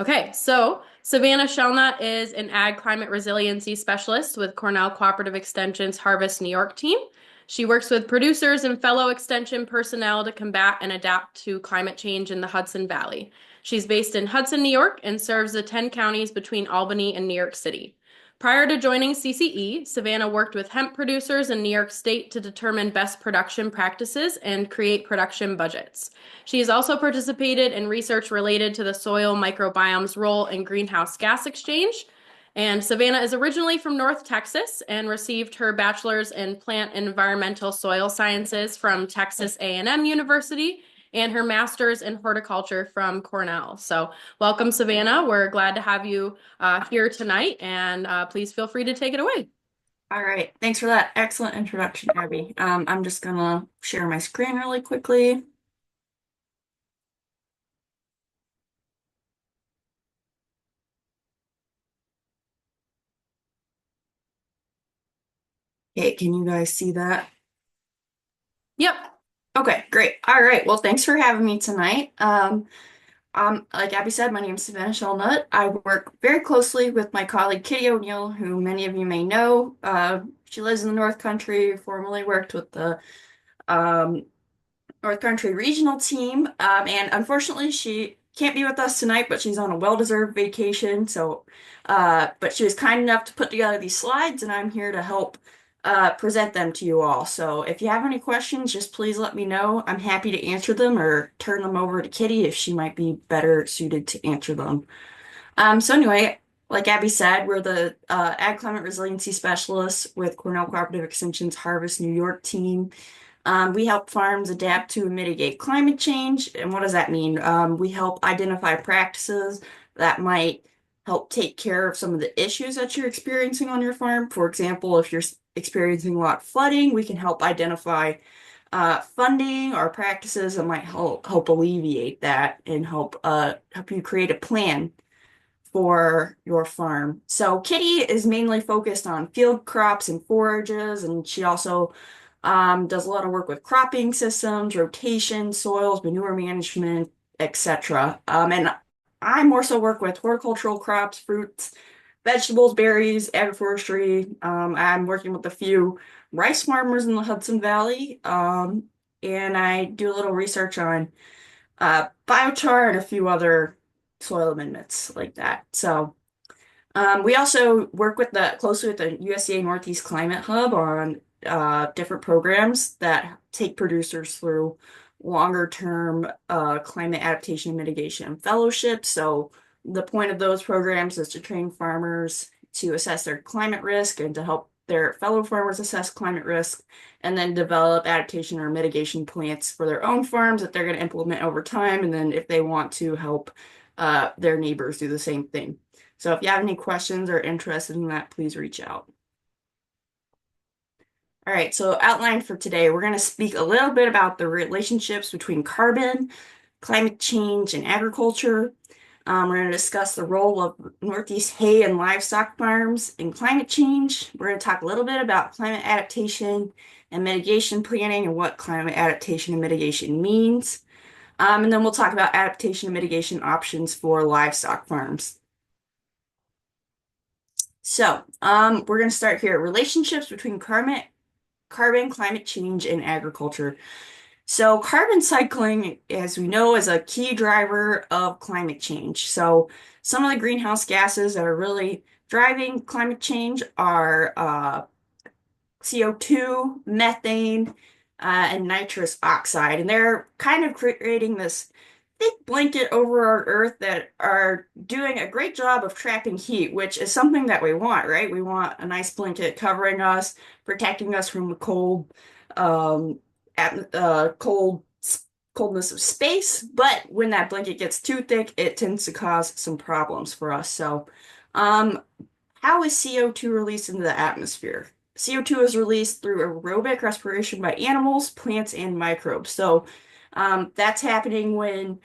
Okay, so Savannah Shelnut is an ag climate resiliency specialist with Cornell Cooperative Extension's Harvest New York team. She works with producers and fellow extension personnel to combat and adapt to climate change in the Hudson Valley. She's based in Hudson, New York, and serves the 10 counties between Albany and New York City. Prior to joining CCE, Savannah worked with hemp producers in New York State to determine best production practices and create production budgets. She has also participated in research related to the soil microbiome's role in greenhouse gas exchange. And Savannah is originally from North Texas and received her bachelor's in plant and environmental soil sciences from Texas A&M University and her master's in horticulture from Cornell. So welcome, Savannah. We're glad to have you here tonight, and please feel free to take it away. All right, thanks for that excellent introduction, Abby. I'm just gonna share my screen really quickly. Okay, can you guys see that? Yep. Okay, great. All right, well, thanks for having me tonight. Like Abby said, my name is Savannah Shellnut. I work very closely with my colleague Kitty O'Neill, who many of you may know. She lives in the North Country, formerly worked with the um, North Country regional team. And unfortunately, she can't be with us tonight, but she's on a well-deserved vacation. But she was kind enough to put together these slides, and I'm here to help present them to you all. So if you have any questions, just please let me know. I'm happy to answer them or turn them over to Kitty if she might be better suited to answer them. So anyway, like Abby said, we're the Ag Climate Resiliency Specialists with Cornell Cooperative Extension's Harvest New York team. We help farms adapt to and mitigate climate change. And what does that mean? We help identify practices that might help take care of some of the issues that you're experiencing on your farm. For example, if you're experiencing a lot of flooding, we can help identify funding or practices that might help alleviate that and help you create a plan for your farm. So Kitty is mainly focused on field crops and forages, and she also does a lot of work with cropping systems, rotation, soils, manure management, etc. And I more so work with horticultural crops, fruits, vegetables, berries, agroforestry. I'm working with a few rice farmers in the Hudson Valley, and I do a little research on biochar and a few other soil amendments like that. We also work with the closely with the USDA Northeast Climate Hub on different programs that take producers through longer term climate adaptation and mitigation fellowships. So the point of those programs is to train farmers to assess their climate risk and to help their fellow farmers assess climate risk and then develop adaptation or mitigation plans for their own farms that they're going to implement over time. And then if they want to help their neighbors do the same thing. So if you have any questions or interested in that, please reach out. All right, so outline for today, we're going to speak a little bit about the relationships between carbon, climate change, and agriculture. We're going to discuss the role of Northeast hay and livestock farms in climate change. We're going to talk a little bit about climate adaptation and mitigation planning and what climate adaptation and mitigation means. And then we'll talk about adaptation and mitigation options for livestock farms. We're going to start here. Relationships between carbon, climate change, and agriculture. So, carbon cycling, as we know, is a key driver of climate change. So, some of the greenhouse gases that are really driving climate change are CO2, methane, and nitrous oxide. And they're kind of creating this thick blanket over our Earth that are doing a great job of trapping heat, which is something that we want, right? We want a nice blanket covering us, protecting us from the um, cold, coldness of space. But when that blanket gets too thick, it tends to cause some problems for us. Um, how is CO2 released into the atmosphere? CO2 is released through aerobic respiration by animals, plants, and microbes. That's happening when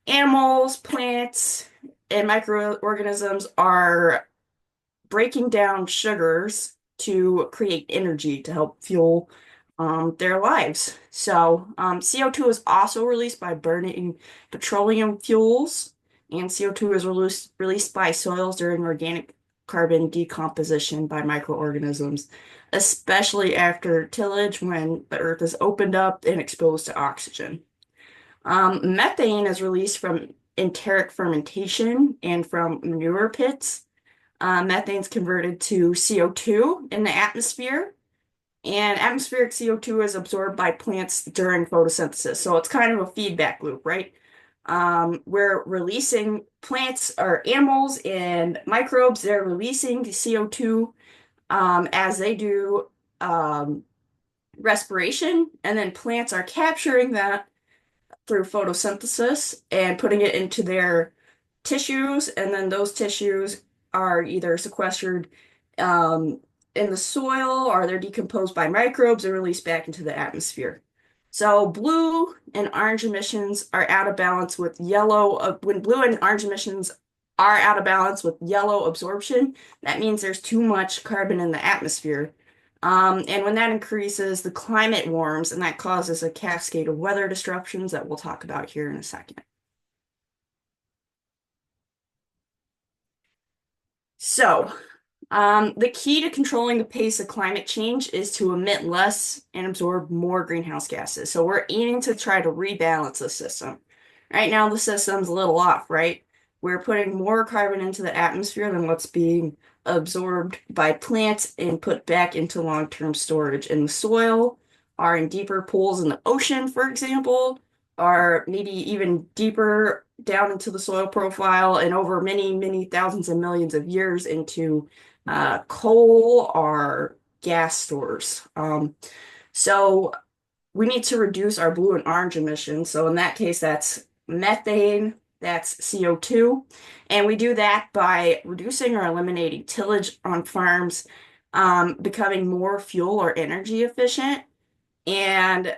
animals, plants, and microorganisms are breaking down sugars to create energy to help fuel their lives. CO2 is also released by burning petroleum fuels and CO2 is released by soils during organic carbon decomposition by microorganisms, especially after tillage when the earth is opened up and exposed to oxygen. Methane is released from enteric fermentation and from manure pits. Methane is converted to CO2 in the atmosphere, and atmospheric CO2 is absorbed by plants during photosynthesis. So it's kind of a feedback loop, right? We're releasing plants or animals and microbes, they're releasing CO2 as they do um, respiration, and then plants are capturing that through photosynthesis and putting it into their tissues, and then those tissues are either sequestered um, in the soil or they're decomposed by microbes and released back into the atmosphere. So blue and orange emissions are out of balance with yellow. When blue and orange emissions are out of balance with yellow absorption, that means there's too much carbon in the atmosphere. And when that increases, the climate warms, and that causes a cascade of weather disruptions that we'll talk about here in a second. So, the key to controlling the pace of climate change is to emit less and absorb more greenhouse gases. So we're aiming to try to rebalance the system. Right now, the system's a little off, right? We're putting more carbon into the atmosphere than what's being absorbed by plants and put back into long-term storage in the soil, or in deeper pools in the ocean, for example, or maybe even deeper down into the soil profile and over many, many thousands and millions of years into coal or gas stores. So we need to reduce our blue and orange emissions. So in that case, that's methane, that's CO2. And we do that by reducing or eliminating tillage on farms, becoming more fuel or energy efficient, and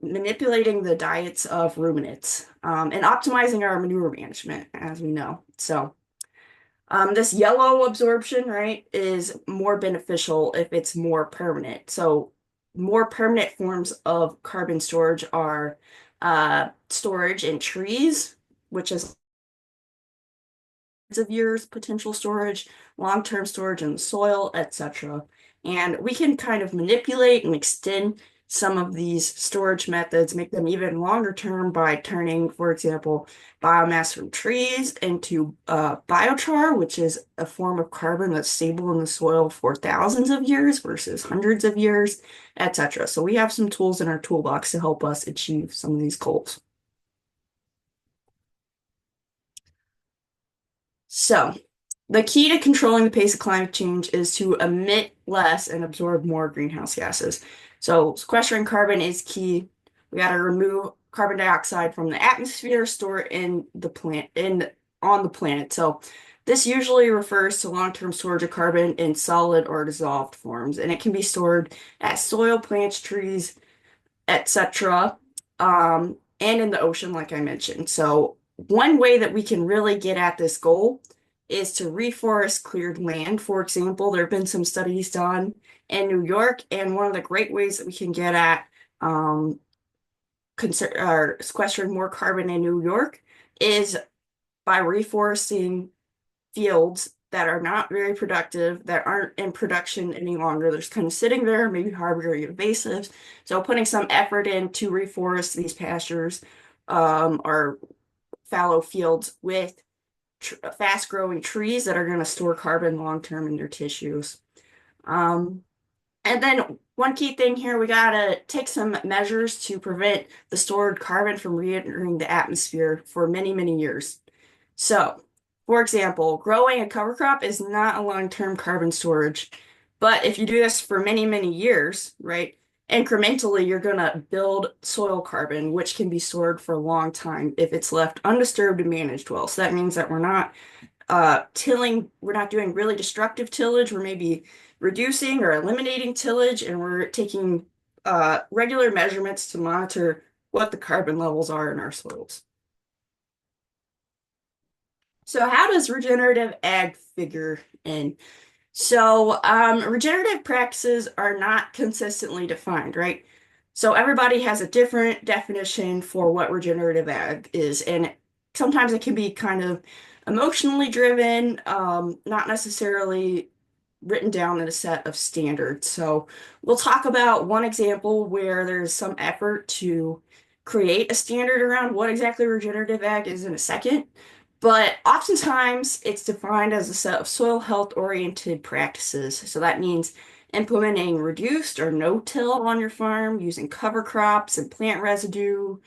manipulating the diets of ruminants, and optimizing our manure management, as we know. So this yellow absorption, right, is more beneficial if it's more permanent. So more permanent forms of carbon storage are storage in trees, which is of years potential storage, long-term storage in the soil, etc. And we can kind of manipulate and extend some of these storage methods, make them even longer term by turning, for example, biomass from trees into biochar, which is a form of carbon that's stable in the soil for thousands of years versus hundreds of years, etc. So we have some tools in our toolbox to help us achieve some of these goals. So, the key to controlling the pace of climate change is to emit less and absorb more greenhouse gases. So, sequestering carbon is key. We got to remove carbon dioxide from the atmosphere, store it in the plant in on the planet. So, this usually refers to long-term storage of carbon in solid or dissolved forms, and it can be stored as soil, plants, trees, etc. And in the ocean, like I mentioned. So, one way that we can really get at this goal is to reforest cleared land. For example, there have been some studies done in New York, and one of the great ways that we can get at sequestering more carbon in New York is by reforesting fields that are not very productive, that aren't in production any longer. They're just kind of sitting there, maybe harboring invasives. So putting some effort in to reforest these pastures or fallow fields with fast-growing trees that are going to store carbon long-term in their tissues. Um, and then one key thing here, we gotta take some measures to prevent the stored carbon from re-entering the atmosphere for many, many years. So, for example, growing a cover crop is not a long-term carbon storage, but if you do this for many, many years, right, incrementally, you're gonna build soil carbon, which can be stored for a long time if it's left undisturbed and managed well. So that means that we're not tilling, we're not doing really destructive tillage, we're maybe reducing or eliminating tillage, and we're taking regular measurements to monitor what the carbon levels are in our soils. So how does regenerative ag figure in? So regenerative practices are not consistently defined, right? So everybody has a different definition for what regenerative ag is, and sometimes it can be kind of emotionally driven, not necessarily written down in a set of standards. So we'll talk about one example where there's some effort to create a standard around what exactly regenerative ag is in a second. But oftentimes it's defined as a set of soil health oriented practices. So that means implementing reduced or no-till on your farm, using cover crops and plant residue,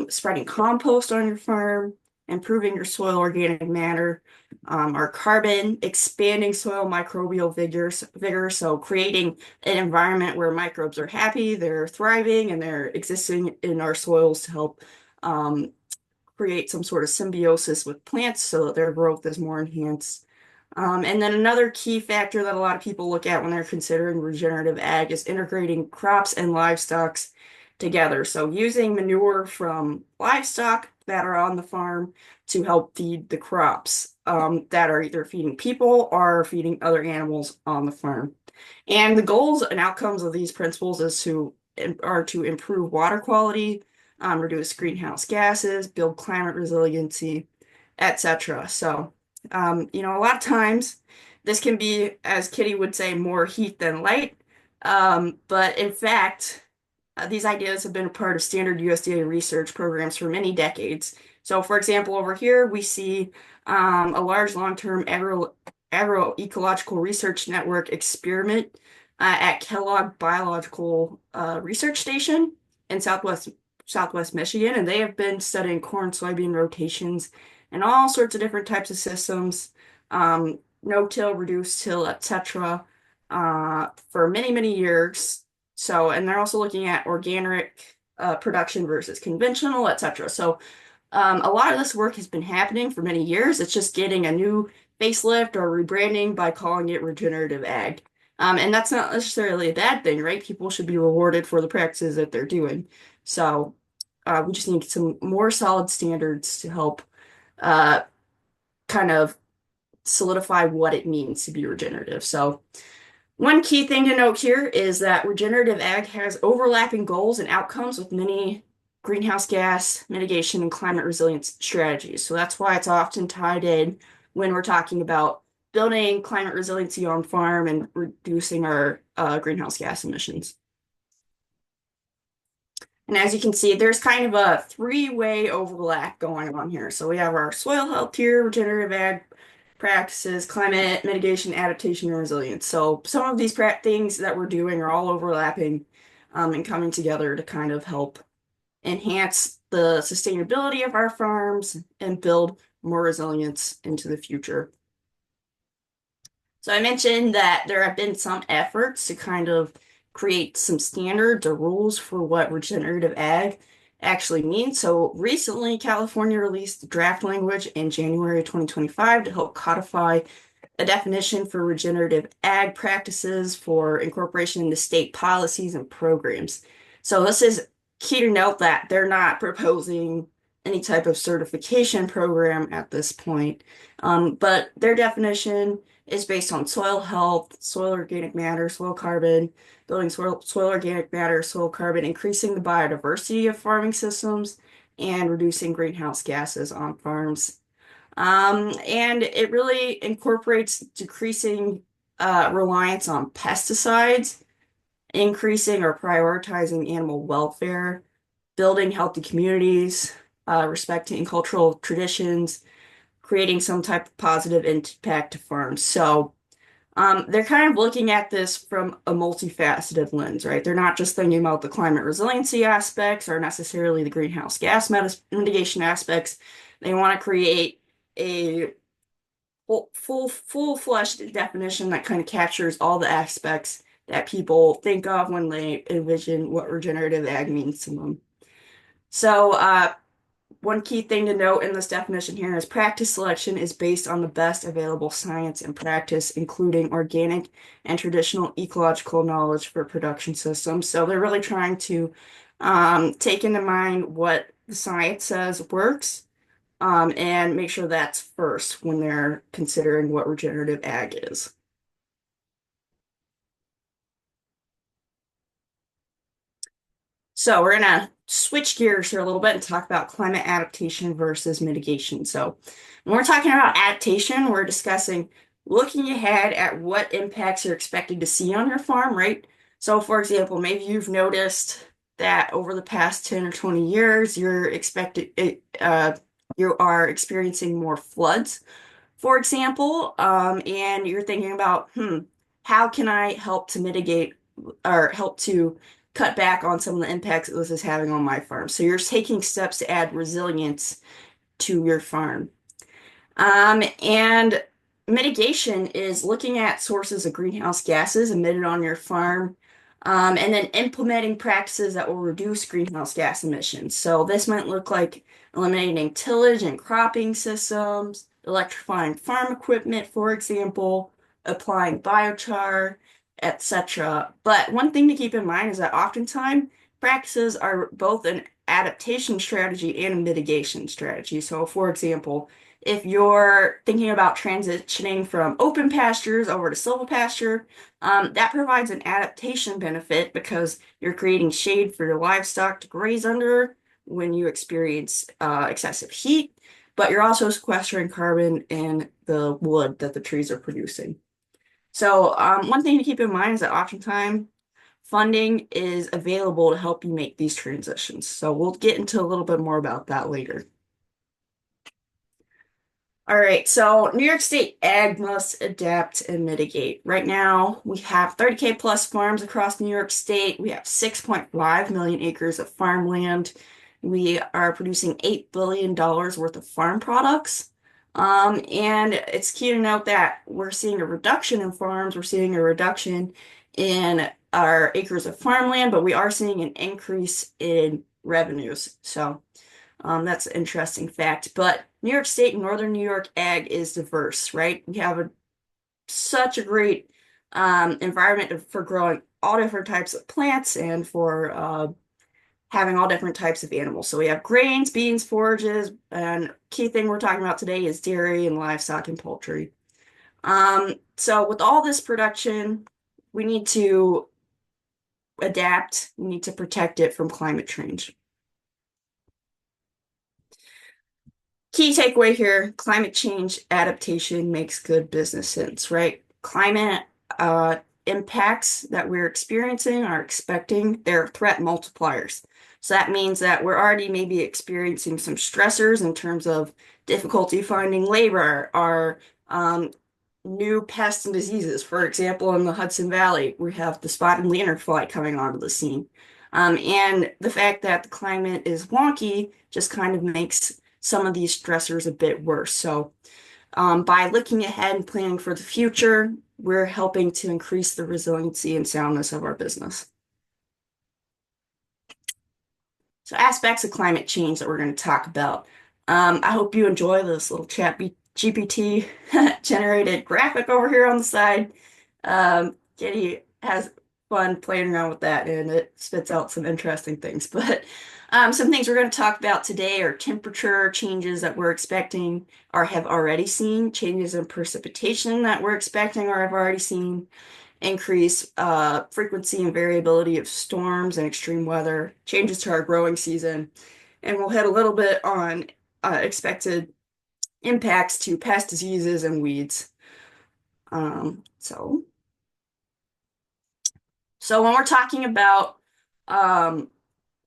spreading compost on your farm, improving your soil organic matter, or carbon, expanding soil microbial vigor, so creating an environment where microbes are happy, they're thriving, and they're existing in our soils to help create some sort of symbiosis with plants so that their growth is more enhanced. And then another key factor that a lot of people look at when they're considering regenerative ag is integrating crops and livestock together. So using manure from livestock that are on the farm to help feed the crops that are either feeding people or feeding other animals on the farm. And the goals and outcomes of these principles are to improve water quality, reduce greenhouse gases, build climate resiliency, etc. So, a lot of times this can be, as Kitty would say, more heat than light. But in fact, these ideas have been a part of standard USDA research programs for many decades. So, for example, over here we see a large long-term agroecological research network experiment at Kellogg Biological Research Station in Southwest Michigan, and they have been studying corn soybean rotations and all sorts of different types of systems, no-till, reduced till, etc., for many, many years. So, and they're also looking at organic production versus conventional, etc. So, a lot of this work has been happening for many years. It's just getting a new facelift or rebranding by calling it regenerative ag. And that's not necessarily a bad thing, right? People should be rewarded for the practices that they're doing. So, we just need some more solid standards to help uh, kind of solidify what it means to be regenerative. So, one key thing to note here is that regenerative ag has overlapping goals and outcomes with many greenhouse gas mitigation and climate resilience strategies. So that's why it's often tied in when we're talking about building climate resiliency on farm and reducing our greenhouse gas emissions. And as you can see, there's kind of a three-way overlap going on here. So we have our soil health here, regenerative ag practices, climate mitigation, adaptation, and resilience. So some of these things that we're doing are all overlapping and coming together to kind of help enhance the sustainability of our farms and build more resilience into the future. So I mentioned that there have been some efforts to kind of create some standards or rules for what regenerative ag actually means. So recently, California released draft language in January 2025 to help codify a definition for regenerative ag practices for incorporation into state policies and programs. So this is key to note that they're not proposing any type of certification program at this point, but their definition is based on soil health, soil organic matter, soil carbon, building soil organic matter, soil carbon, increasing the biodiversity of farming systems, and reducing greenhouse gases on farms. And it really incorporates decreasing reliance on pesticides, increasing or prioritizing animal welfare, building healthy communities, respecting cultural traditions, creating some type of positive impact to farms. So they're kind of looking at this from a multifaceted lens, right? They're not just thinking about the climate resiliency aspects or necessarily the greenhouse gas mitigation aspects. They want to create a full-fledged definition that kind of captures all the aspects that people think of when they envision what regenerative ag means to them. So, one key thing to note in this definition here is practice selection is based on the best available science and practice, including organic and traditional ecological knowledge for production systems. So they're really trying to take into mind what the science says works and make sure that's first when they're considering what regenerative ag is. So we're gonna switch gears here a little bit and talk about climate adaptation versus mitigation. So when we're talking about adaptation, we're discussing looking ahead at what impacts you're expected to see on your farm, right? So for example, maybe you've noticed that over the past 10 or 20 years, you are experiencing more floods, for example, and you're thinking about, how can I help to mitigate or help to cut back on some of the impacts that this is having on my farm? So you're taking steps to add resilience to your farm. And mitigation is looking at sources of greenhouse gases emitted on your farm, and then implementing practices that will reduce greenhouse gas emissions. So this might look like eliminating tillage and cropping systems, electrifying farm equipment, for example, applying biochar, etc. But one thing to keep in mind is that oftentimes practices are both an adaptation strategy and a mitigation strategy. So, for example, if you're thinking about transitioning from open pastures over to silvopasture, that provides an adaptation benefit because you're creating shade for your livestock to graze under when you experience excessive heat, but you're also sequestering carbon in the wood that the trees are producing. So, one thing to keep in mind is that oftentimes funding is available to help you make these transitions. So, we'll get into a little bit more about that later. All right, so New York State ag must adapt and mitigate. Right now, we have 30K plus farms across New York State. We have 6.5 million acres of farmland. We are producing $8 billion worth of farm products. And it's key to note that we're seeing a reduction in farms, we're seeing a reduction in our acres of farmland, but we are seeing an increase in revenues. So, that's an interesting fact. But New York State and Northern New York ag is diverse, right? We have such a great environment for growing all different types of plants and for having all different types of animals. So we have grains, beans, forages, and key thing we're talking about today is dairy and livestock and poultry. So with all this production, we need to adapt, we need to protect it from climate change. Key takeaway here, climate change adaptation makes good business sense, right? Climate impacts that we're experiencing are expecting, they're threat multipliers. So that means that we're already maybe experiencing some stressors in terms of difficulty finding labor, or new pests and diseases. For example, in the Hudson Valley, we have the spotted lanternfly coming onto the scene. And the fact that the climate is wonky just kind of makes some of these stressors a bit worse. So, by looking ahead and planning for the future, we're helping to increase the resiliency and soundness of our business. So, aspects of climate change that we're going to talk about. I hope you enjoy this little chat GPT generated graphic over here on the side. Kitty has fun playing around with that and it spits out some interesting things. But some things we're going to talk about today are temperature changes that we're expecting or have already seen, changes in precipitation that we're expecting or have already seen, increase frequency and variability of storms and extreme weather, changes to our growing season, and we'll hit a little bit on expected impacts to pest diseases and weeds. Um, so, so when we're talking about um,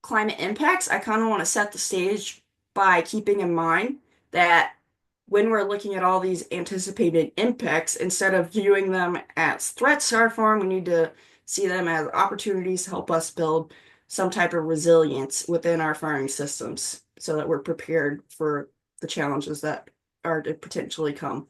climate impacts, I kind of want to set the stage by keeping in mind that when we're looking at all these anticipated impacts, instead of viewing them as threats to our farm, we need to see them as opportunities to help us build some type of resilience within our farming systems so that we're prepared for the challenges that are to potentially come.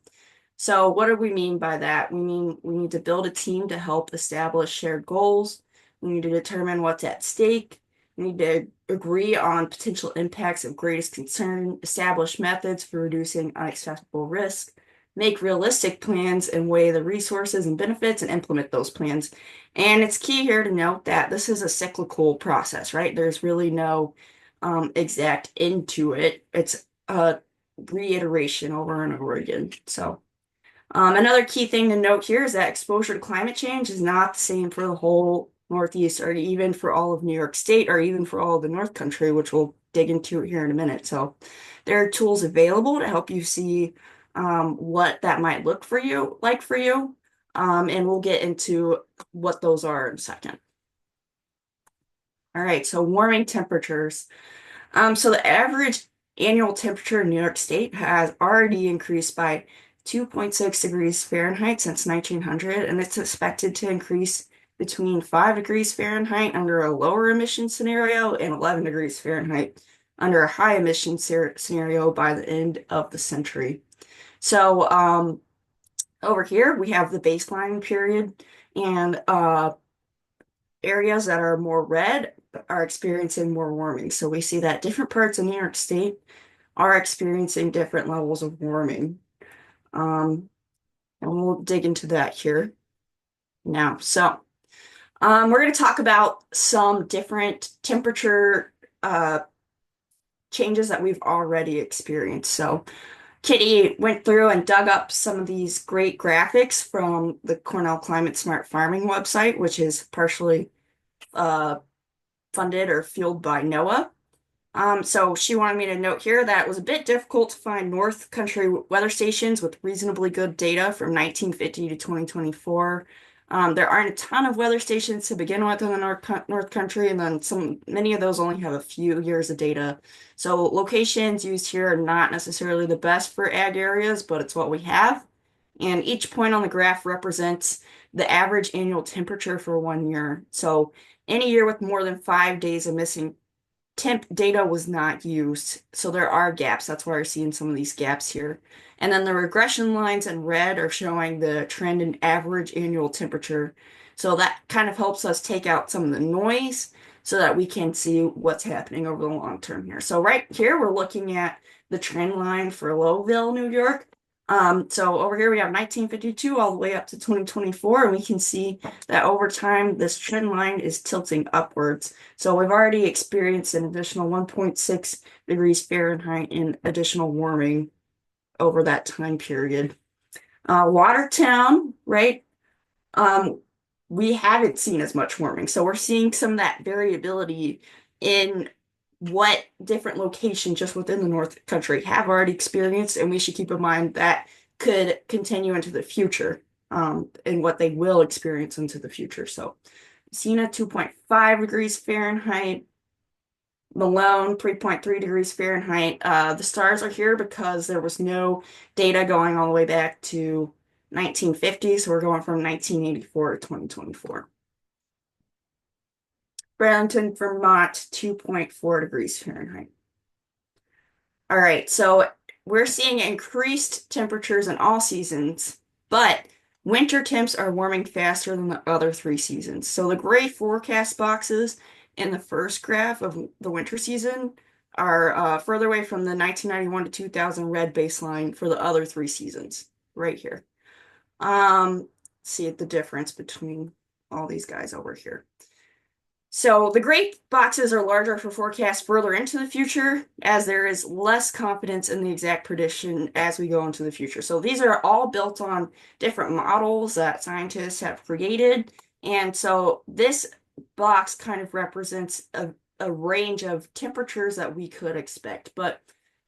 So what do we mean by that? We mean we need to build a team to help establish shared goals. We need to determine what's at stake. We need to agree on potential impacts of greatest concern, establish methods for reducing unacceptable risk, make realistic plans and weigh the resources and benefits and implement those plans. And it's key here to note that this is a cyclical process, right? There's really no exact end to it. It's a reiteration over and over again. So another key thing to note here is that exposure to climate change is not the same for the whole Northeast, or even for all of New York State, or even for all of the North Country, which we'll dig into here in a minute. So there are tools available to help you see what that might look for you, like for you. And we'll get into what those are in a second. All right, so warming temperatures. So the average annual temperature in New York State has already increased by 2.6 degrees Fahrenheit since 1900, and it's expected to increase between 5 degrees Fahrenheit under a lower emission scenario and 11 degrees Fahrenheit under a high emission scenario by the end of the century. So over here we have the baseline period, and areas that are more red are experiencing more warming. So we see that different parts of New York State are experiencing different levels of warming. Um, and we'll dig into that here now. So we're going to talk about some different temperature changes that we've already experienced. So Kitty went through and dug up some of these great graphics from the Cornell Climate Smart Farming website, which is partially uh, funded or fueled by NOAA. So she wanted me to note here that it was a bit difficult to find North Country weather stations with reasonably good data from 1950 to 2024. There aren't a ton of weather stations to begin with in the North Country, and then many of those only have a few years of data. So locations used here are not necessarily the best for ag areas, but it's what we have. And each point on the graph represents the average annual temperature for 1 year. So any year with more than 5 days of missing temp data was not used. So there are gaps. That's why we're seeing some of these gaps here. And then the regression lines in red are showing the trend in average annual temperature. So that kind of helps us take out some of the noise so that we can see what's happening over the long term here. So right here, we're looking at the trend line for Lowville, New York. So over here we have 1952 all the way up to 2024, and we can see that over time this trend line is tilting upwards. So we've already experienced an additional 1.6 degrees Fahrenheit in additional warming over that time period. Watertown, right? Um, we haven't seen as much warming. So we're seeing some of that variability in what different locations just within the North Country have already experienced, and we should keep in mind that could continue into the future, and what they will experience into the future. So Siena, 2.5 degrees Fahrenheit, Malone, 3.3 degrees Fahrenheit. The stars are here because there was no data going all the way back to 1950, so we're going from 1984 to 2024. Burlington, Vermont, 2.4 degrees Fahrenheit. All right, so we're seeing increased temperatures in all seasons, but winter temps are warming faster than the other three seasons. So the gray forecast boxes in the first graph of the winter season are further away from the 1991 to 2000 red baseline for the other three seasons, right here. See the difference between all these guys over here. So the gray boxes are larger for forecasts further into the future, as there is less confidence in the exact prediction as we go into the future. So these are all built on different models that scientists have created. And so this box kind of represents a range of temperatures that we could expect. But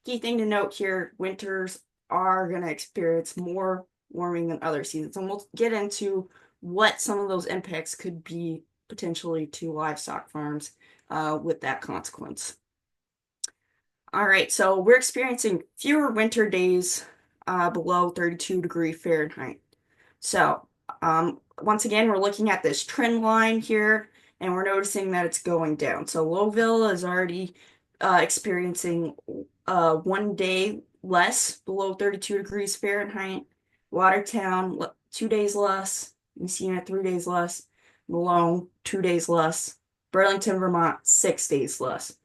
key thing to note here, winters are going to experience more warming than other seasons. And we'll get into what some of those impacts could be potentially to livestock farms with that consequence. All right, so we're experiencing fewer winter days below 32 degree Fahrenheit. So once again, we're looking at this trend line here, and we're noticing that it's going down. So Lowville is already experiencing 1 day less below 32 degrees Fahrenheit. Watertown, 2 days less. Messina, 3 days less. Malone, 2 days less. Burlington, Vermont, 6 days less.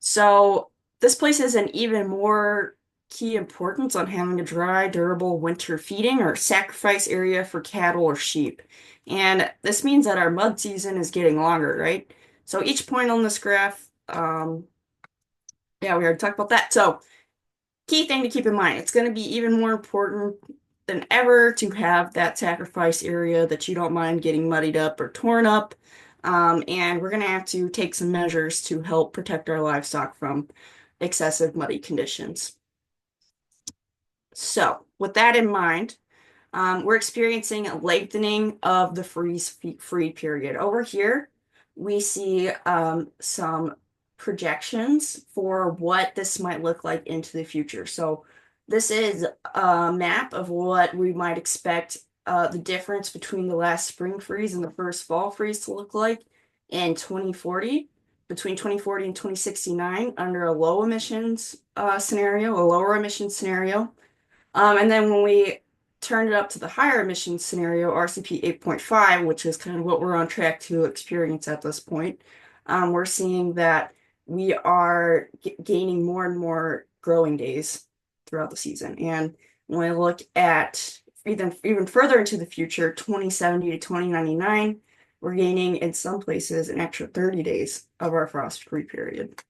So this places an even more key importance on having a dry, durable winter feeding or sacrifice area for cattle or sheep. And this means that our mud season is getting longer, right? So each point on this graph, yeah, we already talked about that. So key thing to keep in mind, it's going to be even more important than ever to have that sacrifice area that you don't mind getting muddied up or torn up. And we're going to have to take some measures to help protect our livestock from excessive muddy conditions. So, with that in mind, we're experiencing a lengthening of the freeze-free period. Over here, we see some projections for what this might look like into the future. So this is a map of what we might expect the difference between the last spring freeze and the first fall freeze to look like in 2040, between 2040 and 2069 under a low emissions scenario, a lower emissions scenario. And then when we turn it up to the higher emission scenario, RCP 8.5, which is kind of what we're on track to experience at this point, we're seeing that we are gaining more and more growing days throughout the season. And when we look at even further into the future, 2070 to 2099, we're gaining in some places an extra 30 days of our frost-free period.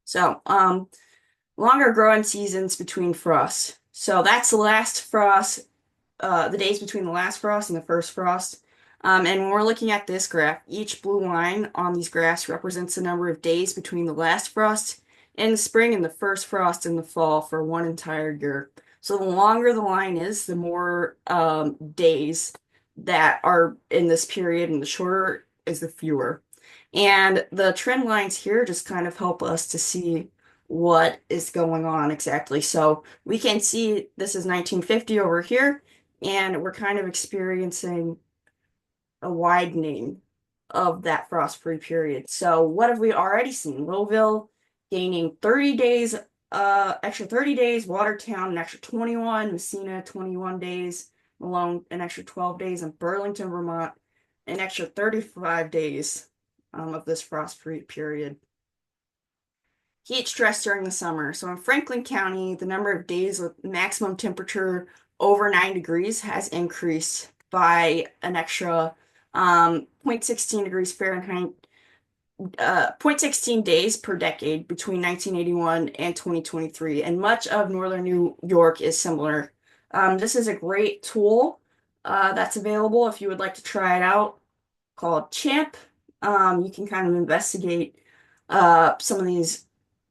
So, longer growing seasons between frosts. So that's the last frost, the days between the last frost and the first frost. And when we're looking at this graph, each blue line on these graphs represents the number of days between the last frost in the spring and the first frost in the fall for one entire year. So the longer the line is, the more days that are in this period, and the shorter is the fewer. And the trend lines here just kind of help us to see what is going on exactly. So we can see this is 1950 over here, and we're kind of experiencing a widening of that frost-free period. So what have we already seen? Louisville gaining 30 days, extra 30 days, Watertown an extra 21, Messina 21 days, Malone an extra 12 days, and Burlington, Vermont an extra 35 days of this frost-free period. Heat stress during the summer. So in Franklin County, the number of days with maximum temperature over 9 degrees has increased by an extra 0.16 degrees Fahrenheit, 0.16 days per decade between 1981 and 2023. And much of northern New York is similar. This is a great tool that's available if you would like to try it out, called CHAMP. You can kind of investigate some of these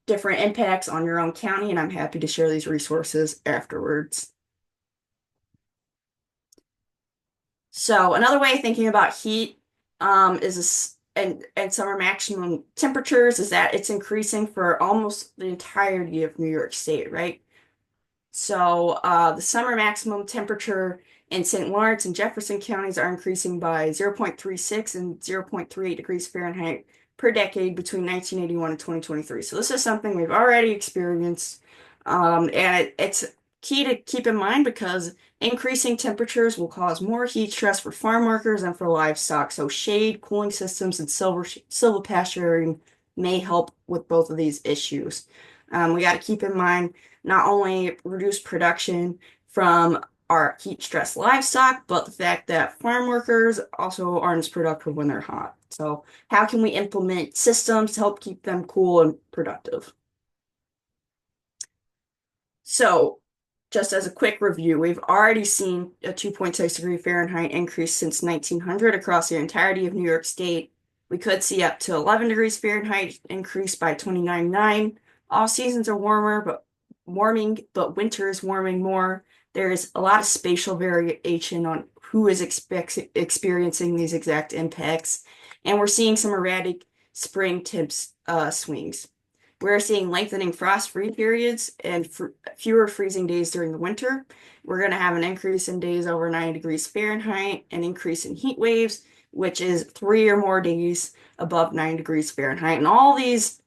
different impacts on your own county, and I'm happy to share these resources afterwards. So another way of thinking about heat and summer maximum temperatures is that it's increasing for almost the entirety of New York State, right? So the summer maximum temperature in St. Lawrence and Jefferson counties are increasing by 0.36 and 0.38 degrees Fahrenheit per decade between 1981 and 2023. So this is something we've already experienced, and it's key to keep in mind because increasing temperatures will cause more heat stress for farm workers and for livestock. So shade, cooling systems, and silvopasturing may help with both of these issues. We got to keep in mind not only reduce production from our heat stressed livestock, but the fact that farm workers also aren't as productive when they're hot. So how can we implement systems to help keep them cool and productive? So just as a quick review, we've already seen a 2.6 degree Fahrenheit increase since 1900 across the entirety of New York State. We could see up to 11 degrees Fahrenheit increase by 2099. All seasons are warming, but winter is warming more. There's a lot of spatial variation on who is experiencing these exact impacts, and we're seeing some erratic spring temps swings. We're seeing lengthening frost-free periods and fewer freezing days during the winter. We're going to have an increase in days over 9 degrees Fahrenheit, an increase in heat waves, which is 3 or more days above 9 degrees Fahrenheit. And all these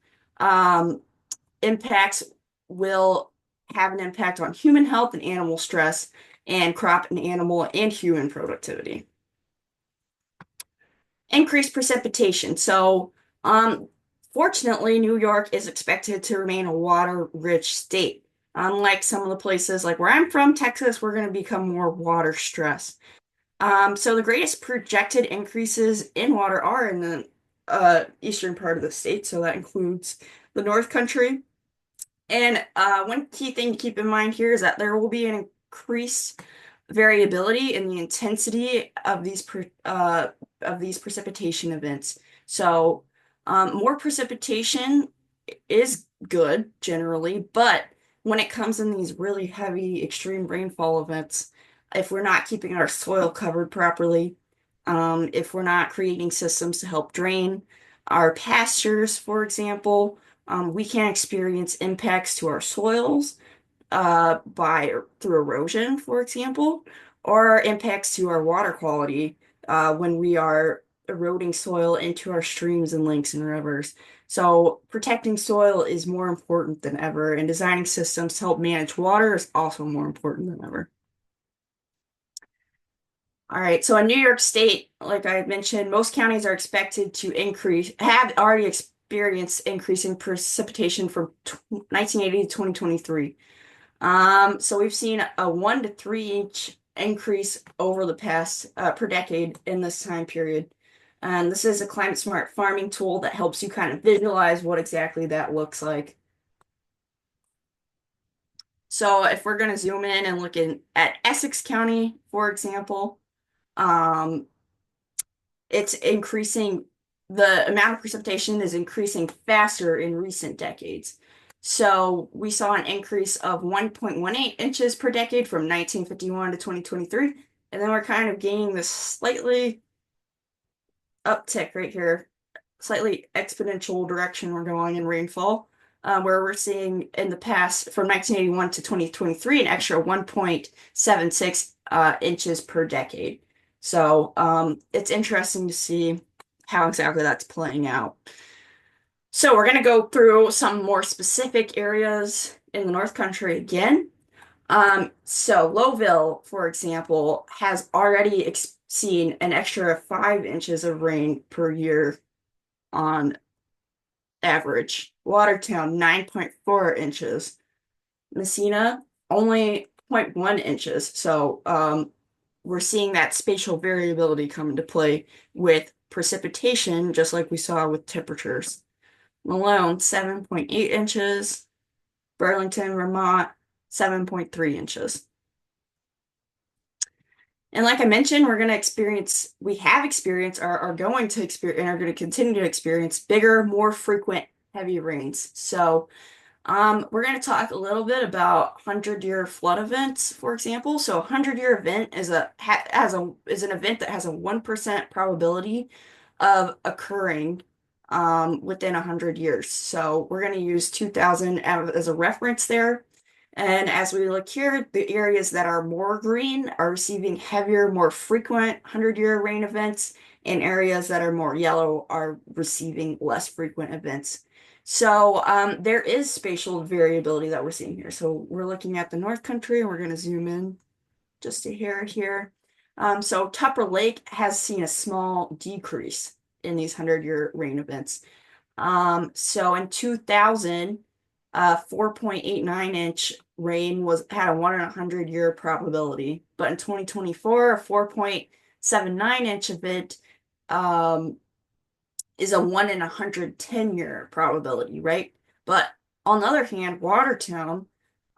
impacts will have an impact on human health and animal stress and crop and animal and human productivity. Increased precipitation. So, fortunately, New York is expected to remain a water-rich state. Unlike some of the places like where I'm from, Texas, we're going to become more water stressed. So the greatest projected increases in water are in the eastern part of the state. So that includes the North Country, And one key thing to keep in mind here is that there will be an increased variability in the intensity of these precipitation events. So, more precipitation is good generally, but when it comes in these really heavy extreme rainfall events, if we're not keeping our soil covered properly, if we're not creating systems to help drain our pastures, for example, we can experience impacts to our soils by through erosion, for example, or impacts to our water quality when we are eroding soil into our streams and lakes and rivers. So protecting soil is more important than ever, and designing systems to help manage water is also more important than ever. All right, so in New York State, like I mentioned, most counties are expected to have already experienced increasing precipitation from 1980 to 2023. So we've seen a 1 to 3 inch increase over the past per decade in this time period. And this is a climate smart farming tool that helps you kind of visualize what exactly that looks like. So if we're going to zoom in and look at Essex County, for example, um, it's increasing, the amount of precipitation is increasing faster in recent decades. So we saw an increase of 1.18 inches per decade from 1951 to 2023. And then we're kind of gaining this slightly uptick right here, slightly exponential direction we're going in rainfall, where we're seeing in the past from 1981 to 2023 an extra 1.76 inches per decade. So it's interesting to see how exactly that's playing out. So we're going to go through some more specific areas in the North Country again. So Lowville, for example, has already seen an extra 5 inches of rain per year on average. Watertown, 9.4 inches. Messina, only zero point 0.1 inches. So we're seeing that spatial variability come into play with precipitation, just like we saw with temperatures. Malone, 7.8 inches. Burlington, Vermont, 7.3 inches. And like I mentioned, we have experienced, are going to experience, and are going to continue to experience bigger, more frequent heavy rains. So we're going to talk a little bit about 100-year flood events, for example. So a 100-year event is an event that has a 1% probability of occurring within 100 years. So we're going to use 2000 as a reference there. And as we look here, the areas that are more green are receiving heavier, more frequent 100-year rain events, and areas that are more yellow are receiving less frequent events. So there is spatial variability that we're seeing here. So we're looking at the North Country, and we're going to zoom in just a hair here. So Tupper Lake has seen a small decrease in these 100-year rain events. So in 2000, 4.89 inch rain had a 1 in 100 year probability, but in 2024, a 4.79 inch event um, is a 1 in 110 year probability, right? But on the other hand, Watertown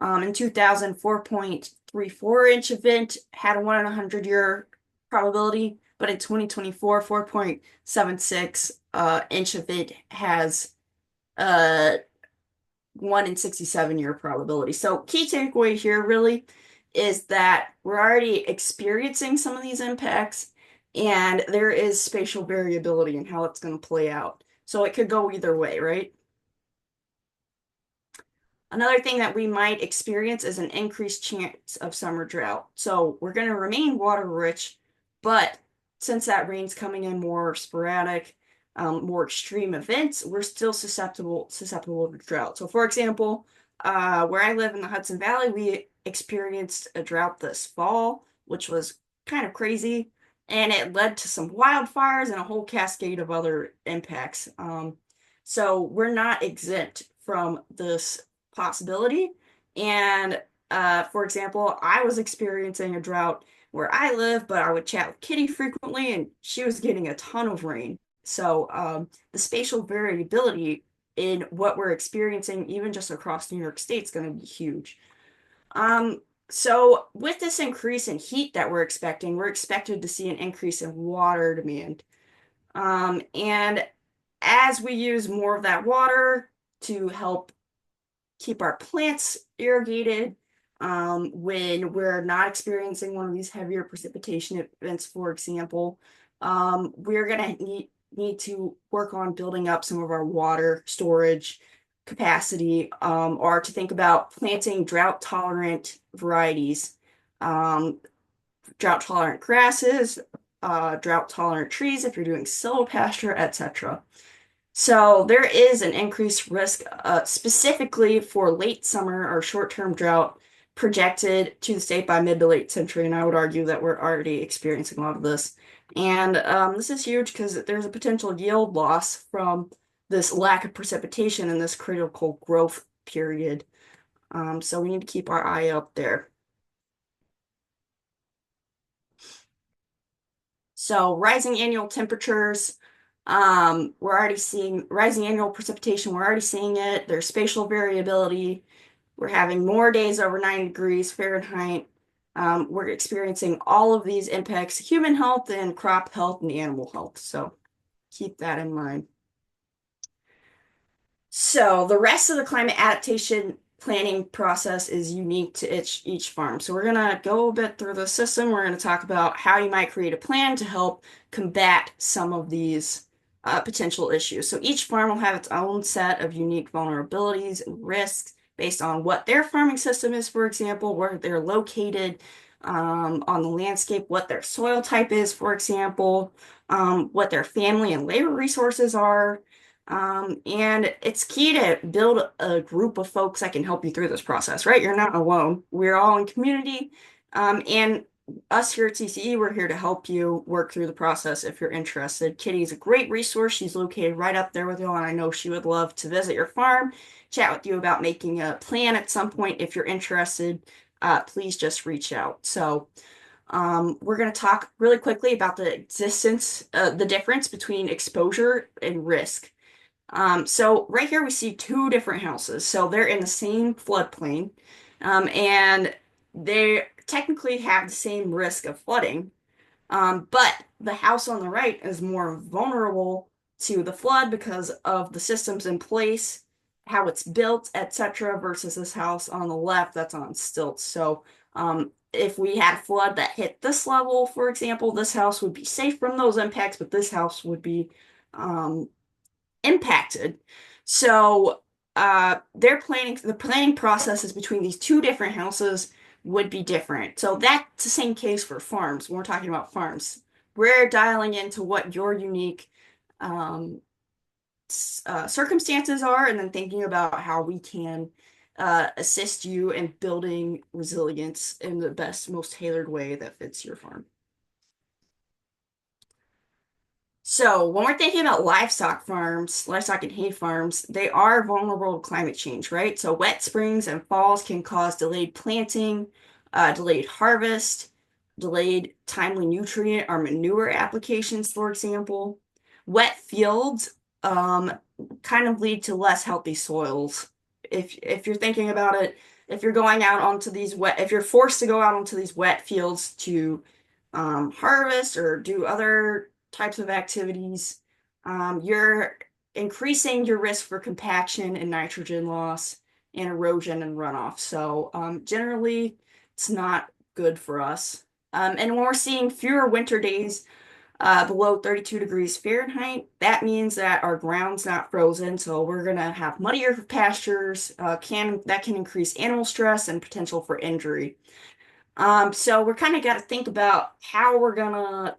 in 2000, 4.34 inch event had a 1 in 100 year probability, but in 2024, 4.76 inch event has a 1 in 67 year probability. So key takeaway here really is that we're already experiencing some of these impacts, and there is spatial variability in how it's going to play out. So it could go either way, right? Another thing that we might experience is an increased chance of summer drought. So we're going to remain water rich, but since that rain's coming in more sporadic, more extreme events, we're still susceptible to drought. So for example, where I live in the Hudson Valley, we experienced a drought this fall, which was kind of crazy, and it led to some wildfires and a whole cascade of other impacts. So we're not exempt from this possibility. And for example, I was experiencing a drought where I live, but I would chat with Kitty frequently, and she was getting a ton of rain. So the spatial variability in what we're experiencing, even just across New York State, is going to be huge. Um, so with this increase in heat that we're expecting, we're expected to see an increase in water demand. And as we use more of that water to help keep our plants irrigated, when we're not experiencing one of these heavier precipitation events, for example, we're gonna need to work on building up some of our water storage capacity, or to think about planting drought tolerant varieties, um, drought tolerant grasses, drought tolerant trees if you're doing silvopasture, etc. So there is an increased risk, specifically for late summer or short-term drought projected to the state by mid to late century, and I would argue that we're already experiencing a lot of this. And this is huge because there's a potential yield loss from this lack of precipitation in this critical growth period. So we need to keep our eye out there. So rising annual temperatures, we're already seeing rising annual precipitation. We're already seeing it. There's spatial variability. We're having more days over 90 degrees Fahrenheit. We're experiencing all of these impacts, human health and crop health and animal health. So keep that in mind. So the rest of the climate adaptation planning process is unique to each farm. So we're gonna go a bit through the system. We're gonna talk about how you might create a plan to help combat some of these potential issues. So each farm will have its own set of unique vulnerabilities and risks based on what their farming system is, for example, where they're located on the landscape, what their soil type is, for example, what their family and labor resources are. And it's key to build a group of folks that can help you through this process, right? You're not alone. We're all in community. And us here at CCE, we're here to help you work through the process if you're interested. Kitty is a great resource. She's located right up there with you, and I know she would love to visit your farm, chat with you about making a plan at some point. If you're interested, please just reach out. So, we're going to talk really quickly about the difference between exposure and risk. So right here we see two different houses. So they're in the same floodplain, and they technically have the same risk of flooding. But the house on the right is more vulnerable to the flood because of the systems in place, how it's built, etc., versus this house on the left that's on stilts. So if we had a flood that hit this level, for example, this house would be safe from those impacts, but this house would be um, impacted. So the planning processes between these two different houses would be different. So that's the same case for farms. When we're talking about farms, we're dialing into what your unique um, circumstances are, and then thinking about how we can assist you in building resilience in the best, most tailored way that fits your farm. So when we're thinking about livestock farms, livestock and hay farms, they are vulnerable to climate change, right? So wet springs and falls can cause delayed planting, delayed harvest, delayed timely nutrient or manure applications, for example. Wet fields um, kind of lead to less healthy soils. If you're thinking about it, if you're going out onto these wet, if you're forced to go out onto these wet fields to harvest or do other types of activities, you're increasing your risk for compaction and nitrogen loss and erosion and runoff. So generally, it's not good for us. And when we're seeing fewer winter days below 32 degrees Fahrenheit, that means that our ground's not frozen. So we're gonna have muddier pastures. That can increase animal stress and potential for injury. So we're kind of got to think about how we're gonna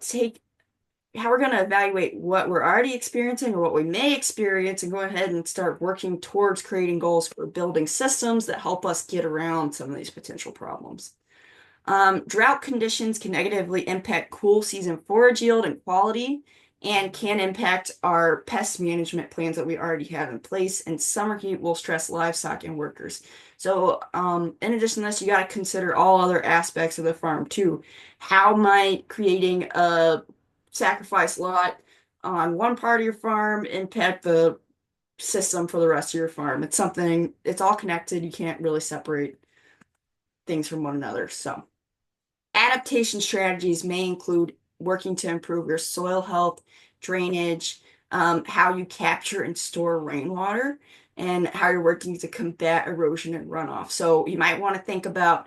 evaluate what we're already experiencing or what we may experience and go ahead and start working towards creating goals for building systems that help us get around some of these potential problems. Drought conditions can negatively impact cool season forage yield and quality and can impact our pest management plans that we already have in place. And summer heat will stress livestock and workers. So, in addition to this, you got to consider all other aspects of the farm too. How might creating a sacrifice lot on one part of your farm impact the system for the rest of your farm. It's something, it's all connected. You can't really separate things from one another. So, adaptation strategies may include working to improve your soil health, drainage, how you capture and store rainwater, and how you're working to combat erosion and runoff. So you might want to think about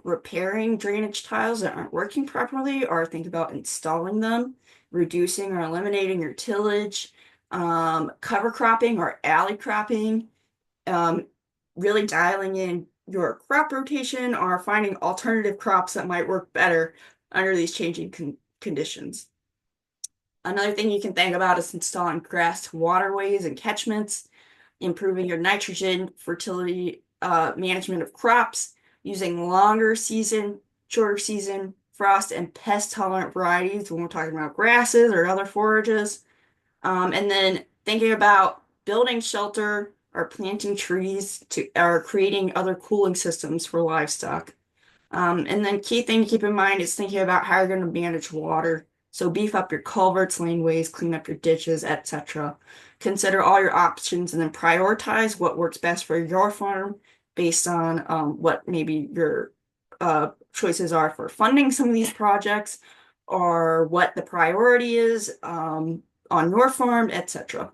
repairing drainage tiles that aren't working properly, or think about installing them, reducing or eliminating your tillage, cover cropping or alley cropping, um, really dialing in your crop rotation or finding alternative crops that might work better under these changing conditions. Another thing you can think about is installing grass waterways and catchments, improving your nitrogen, fertility management of crops, using longer season, shorter season, frost and pest tolerant varieties when we're talking about grasses or other forages. And then thinking about building shelter or planting trees to or creating other cooling systems for livestock. And then key thing to keep in mind is thinking about how you're going to manage water. So beef up your culverts, laneways, clean up your ditches, etc. Consider all your options and then prioritize what works best for your farm based on what maybe your choices are for funding some of these projects or what the priority is on your farm, etc.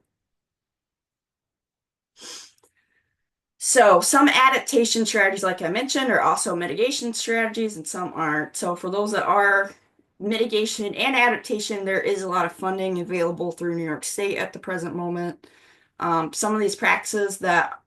So some adaptation strategies, like I mentioned, are also mitigation strategies, and some aren't. So for those that are mitigation and adaptation, there is a lot of funding available through New York State at the present moment. Some of these practices that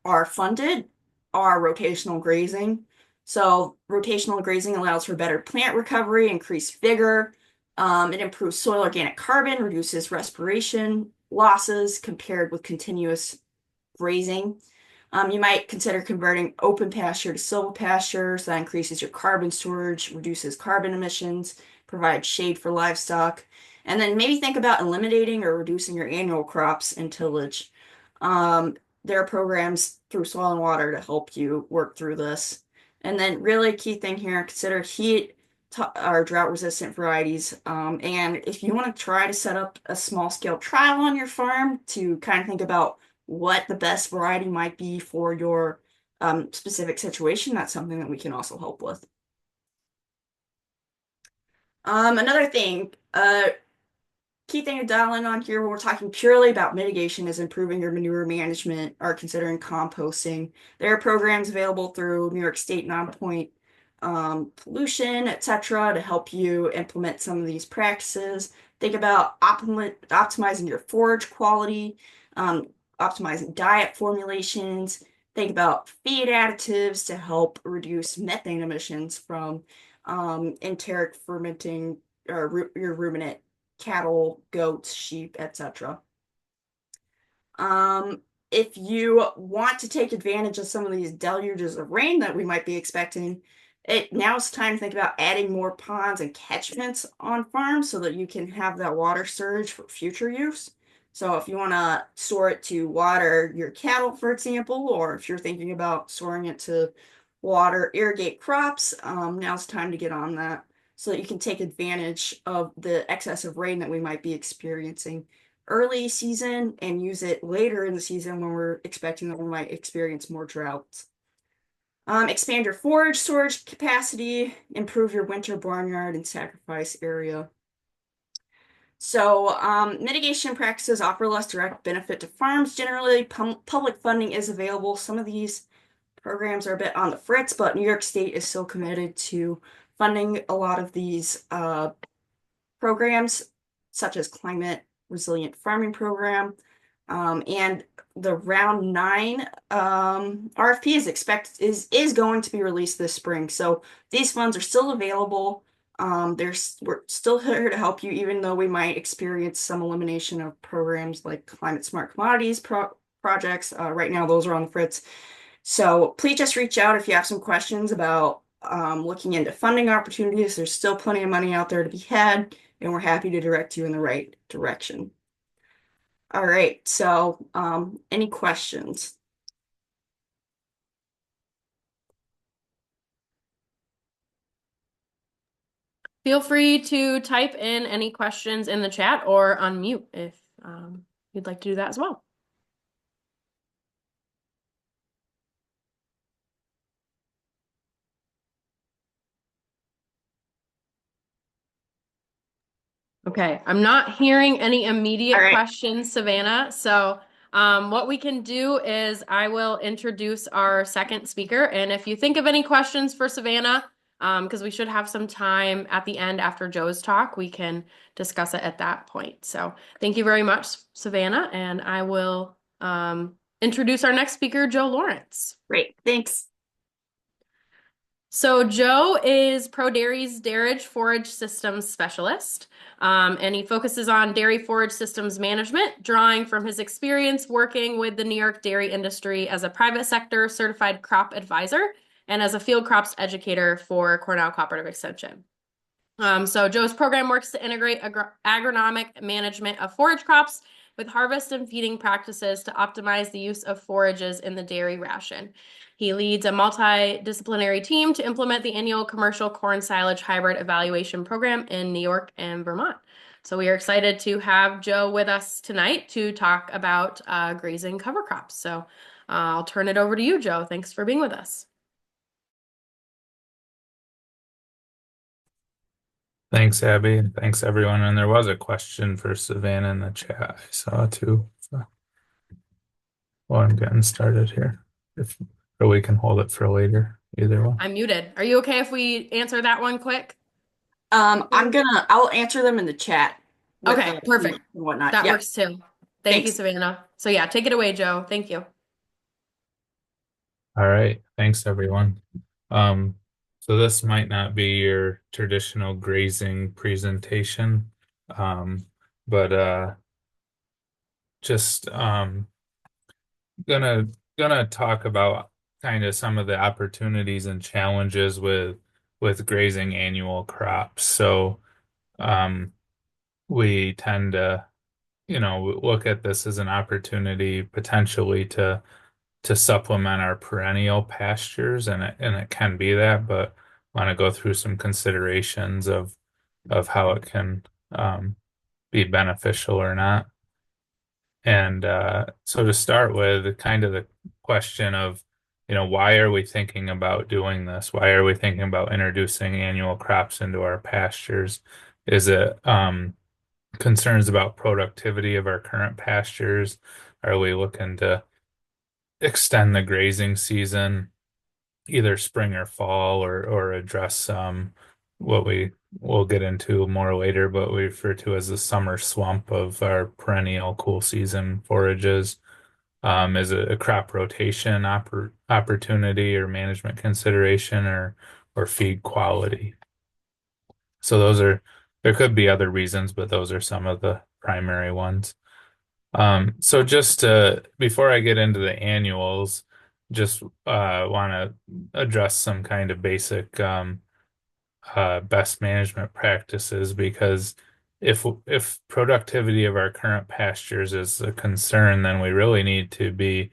are funded are rotational grazing. So rotational grazing allows for better plant recovery, increased vigor. It improves soil organic carbon, reduces respiration losses compared with continuous grazing. You might consider converting open pasture to silvopasture, so that increases your carbon storage, reduces carbon emissions, provides shade for livestock, and then maybe think about eliminating or reducing your annual crops and tillage. There are programs through Soil and Water to help you work through this. And then really key thing here, consider heat or drought resistant varieties. And if you want to try to set up a small scale trial on your farm to kind of think about what the best variety might be for your specific situation, that's something that we can also help with. Another thing, key thing to dial in on here when we're talking purely about mitigation is improving your manure management or considering composting. There are programs available through New York State non-point pollution, etc., to help you implement some of these practices. Think about optimizing your forage quality, um, optimizing diet formulations. Think about feed additives to help reduce methane emissions from enteric fermenting or your ruminant cattle, goats, sheep, etc. Um, if you want to take advantage of some of these deluges of rain that we might be expecting, now it's time to think about adding more ponds and catchments on farms so that you can have that water storage for future use. So if you want to store it to water your cattle, for example, or if you're thinking about storing it to water, irrigate crops, now's the time to get on that so that you can take advantage of the excessive rain that we might be experiencing early season and use it later in the season when we're expecting that we might experience more droughts. Expand your forage storage capacity, improve your winter barnyard and sacrifice area. So, mitigation practices offer less direct benefit to farms. Generally, public funding is available. Some of these programs are a bit on the fritz, but New York State is still committed to funding a lot of these programs, such as climate resilient farming program. And the round nine RFP is going to be released this spring. So these funds are still available. We're still here to help you, even though we might experience some elimination of programs like climate smart commodities projects. Right now, those are on the fritz. So please just reach out if you have some questions about looking into funding opportunities. There's still plenty of money out there to be had, and we're happy to direct you in the right direction. All right, so any questions? Feel free to type in any questions in the chat or unmute if you'd like to do that as well. Okay, I'm not hearing any All immediate right. questions, Savannah. So, what we can do is I will introduce our second speaker. And if you think of any questions for Savannah, because we should have some time at the end after Joe's talk, we can discuss it at that point. So, thank you very much, Savannah. And I will introduce our next speaker, Joe Lawrence. Great. Thanks. So Joe is ProDairy's Dairy Forage Systems Specialist, and he focuses on dairy forage systems management, drawing from his experience working with the New York dairy industry as a private sector certified crop advisor and as a field crops educator for Cornell Cooperative Extension. So Joe's program works to integrate agronomic management of forage crops with harvest and feeding practices to optimize the use of forages in the dairy ration. He leads a multidisciplinary team to implement the annual commercial corn silage hybrid evaluation program in New York and Vermont. So we are excited to have Joe with us tonight to talk about grazing cover crops. So I'll turn it over to you, Joe. Thanks for being with us. Thanks, Abby, and thanks everyone. And there was a question for Savannah in the chat I saw too. So, well, I'm getting started here. If or we can hold it for later, either one. I'm muted. Are you okay if we answer that one quick? I'll answer them in the chat with Okay, the perfect. and whatnot. That Yep. works too. Thank you, Thanks. Savannah. So yeah, take it away, Joe. Thank you. All right, thanks everyone. Um, so this might not be your traditional grazing presentation, but just gonna gonna talk about kind of some of the opportunities and challenges with grazing annual crops. So um, we tend to, look at this as an opportunity potentially to supplement our perennial pastures, and it can be that, but want to go through some considerations of how it can be beneficial or not. And so to start with, kind of the question of, why are we thinking about doing this? Why are we thinking about introducing annual crops into our pastures? Is it concerns about productivity of our current pastures? Are we looking to extend the grazing season, either spring or fall, or address what we will get into more later, but we refer to as the summer slump of our perennial cool season forages? Is it a crop rotation opportunity or management consideration, or feed quality? So there could be other reasons, but those are some of the primary ones. So just before I get into the annuals, just want to address some kind of basic best management practices, because if productivity of our current pastures is a concern, then we really need to be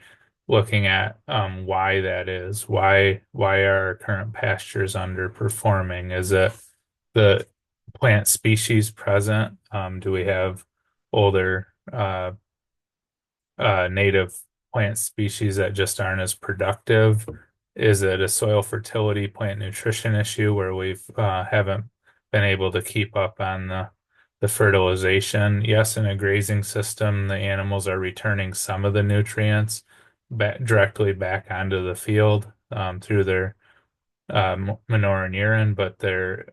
looking at why that is. Why are our current pastures underperforming? Is it the plant species present? Do we have older native plant species that just aren't as productive? Is it a soil fertility, plant nutrition issue where we've haven't been able to keep up on the fertilization? Yes, in a grazing system, the animals are returning some of the nutrients directly back onto the field through their manure and urine, but they're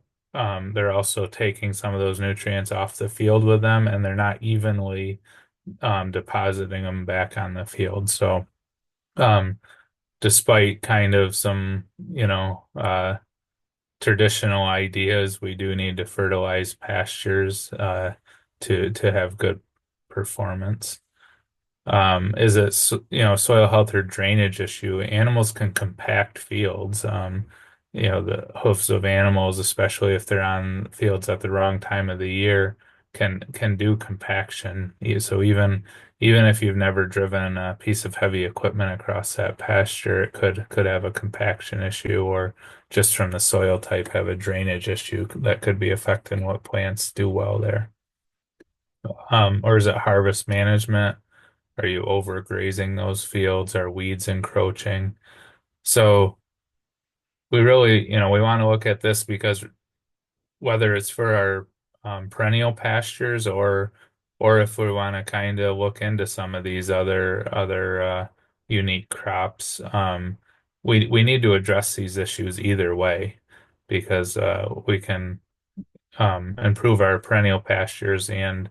also taking some of those nutrients off the field with them, and they're not evenly depositing them back on the field. So, um, despite kind of some, traditional ideas, we do need to fertilize pastures to have good performance. Is it, soil health or drainage issue? Animals can compact fields. The hoofs of animals, especially if they're on fields at the wrong time of the year, can do compaction. So even if you've never driven a piece of heavy equipment across that pasture, it could have a compaction issue, or just from the soil type have a drainage issue that could be affecting what plants do well there. Or is it harvest management? Are you overgrazing those fields? Are weeds encroaching? So we really, we want to look at this, because whether it's for perennial pastures, or if we want to kind of look into some of these other unique crops. We need to address these issues either way because we can improve our perennial pastures, and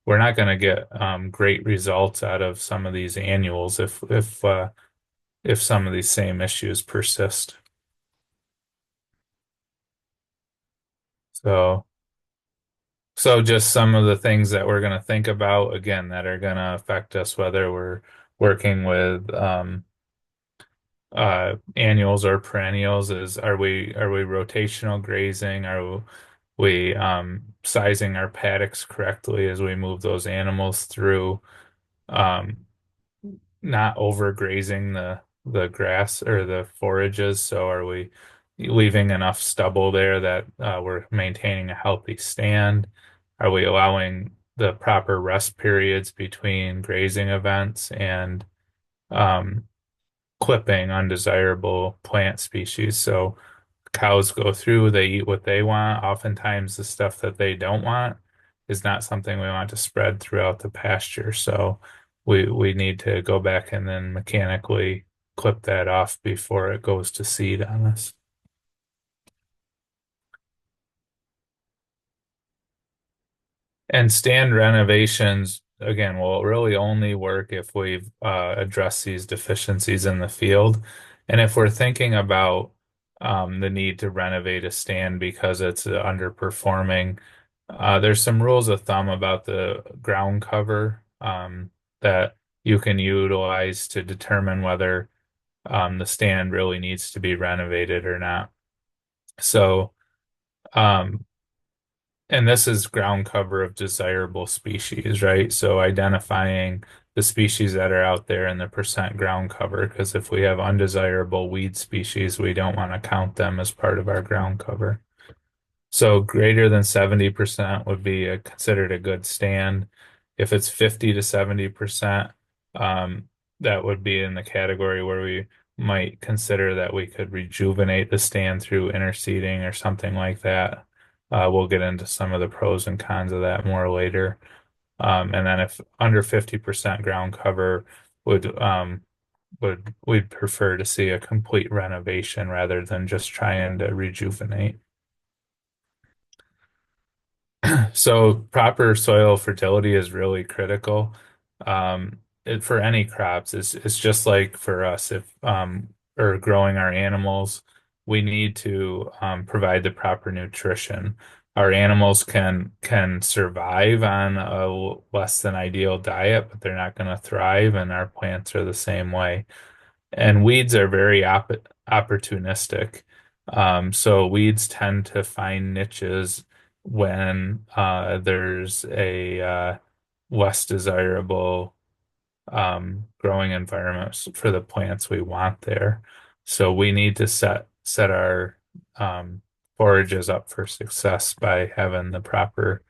we're not going to get great results out of some of these annuals if some of these same issues persist. So. So just some of the things that we're going to think about again that are going to affect us whether we're working with annuals or perennials is are we rotational grazing? Are we sizing our paddocks correctly as we move those animals through? Um, Not overgrazing the grass or the forages. So are we leaving enough stubble there that we're maintaining a healthy stand? Are we allowing the proper rest periods between grazing events and um, clipping undesirable plant species? So cows go through, they eat what they want. Oftentimes, the stuff that they don't want is not something we want to spread throughout the pasture. So we need to go back and then mechanically clip that off before it goes to seed on us. And stand renovations, again, will really only work if we've addressed these deficiencies in the field. And if we're thinking about the need to renovate a stand because it's underperforming, there's some rules of thumb about the ground cover that you can utilize to determine whether the stand really needs to be renovated or not. So, um, and this is ground cover of desirable species, right? So identifying the species that are out there and the percent ground cover, because if we have undesirable weed species, we don't want to count them as part of our ground cover. So greater than 70% would be considered a good stand. If it's 50 to 70%, um, that would be in the category where we might consider that we could rejuvenate the stand through interseeding or something like that. We'll get into some of the pros and cons of that more later. And then if under 50% ground cover would we'd prefer to see a complete renovation rather than just trying to rejuvenate. So proper soil fertility is really critical. For any crops, it's just like for us if or growing our animals, we need to provide the proper nutrition. Our animals can survive on a less than ideal diet, but they're not going to thrive, and our plants are the same way. And weeds are very opportunistic. So weeds tend to find niches when there's a less desirable growing environment for the plants we want there. So we need to set our forages up for success by having the proper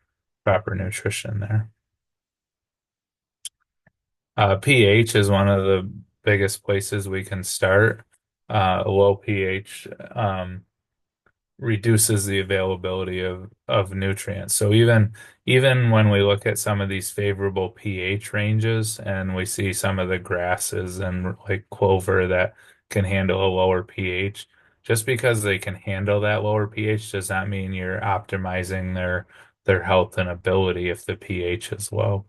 nutrition there. pH is one of the biggest places we can start. A low pH reduces the availability of nutrients. So even when we look at some of these favorable pH ranges and we see some of the grasses and like clover that can handle a lower pH, just because they can handle that lower pH does not mean you're optimizing their health and ability if the pH is low.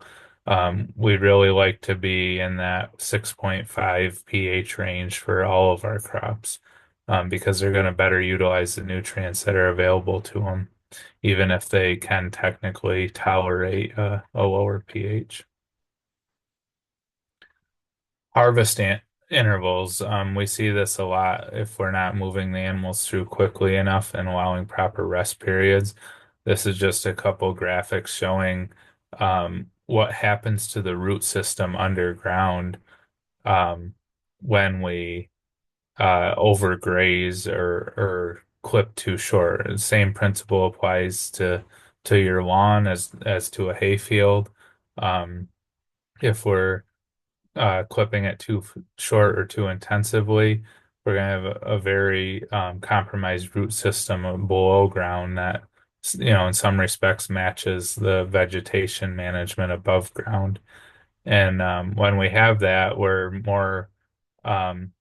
We'd really like to be in that 6.5 pH range for all of our crops because they're going to better utilize the nutrients that are available to them, even if they can technically tolerate a lower pH. Harvest intervals, we see this a lot if we're not moving the animals through quickly enough and allowing proper rest periods. This is just a couple graphics showing what happens to the root system underground um, when we overgraze or clip too short. Same principle applies to your lawn as to a hayfield. If we're clipping it too short or too intensively, we're going to have a very compromised root system below ground that in some respects matches the vegetation management above ground. And when we have that, um,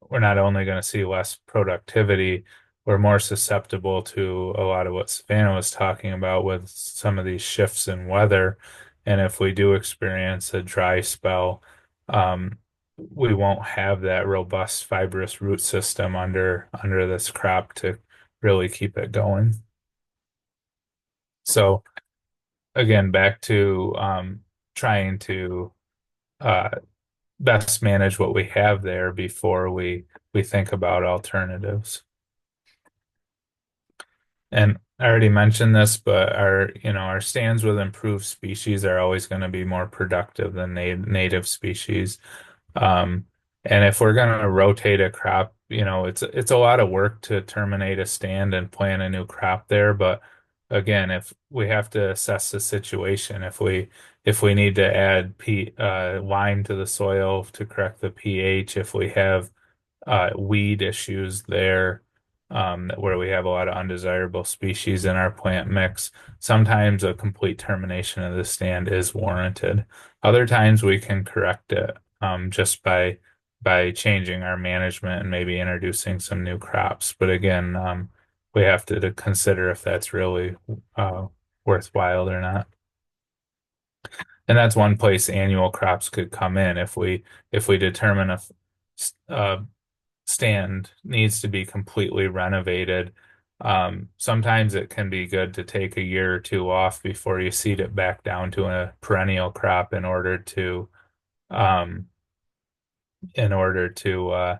we're not only going to see less productivity, we're more susceptible to a lot of what Savannah was talking about with some of these shifts in weather. And if we do experience a dry spell, um, we won't have that robust fibrous root system under this crop to really keep it going. So again, back to trying to uh, best manage what we have there before we think about alternatives. And I already mentioned this, but our stands with improved species are always going to be more productive than native species. Um, and if we're going to rotate a crop, it's a lot of work to terminate a stand and plant a new crop there. But again, if we have to assess the situation, if we need to add lime to the soil to correct the pH, if we have weed issues there, where we have a lot of undesirable species in our plant mix. Sometimes a complete termination of the stand is warranted. Other times we can correct it just by changing our management and maybe introducing some new crops. But again, we have to consider if that's really worthwhile or not. And that's one place annual crops could come in if we determine a stand needs to be completely renovated. Sometimes it can be good to take a year or two off before you seed it back down to a perennial crop um, in order to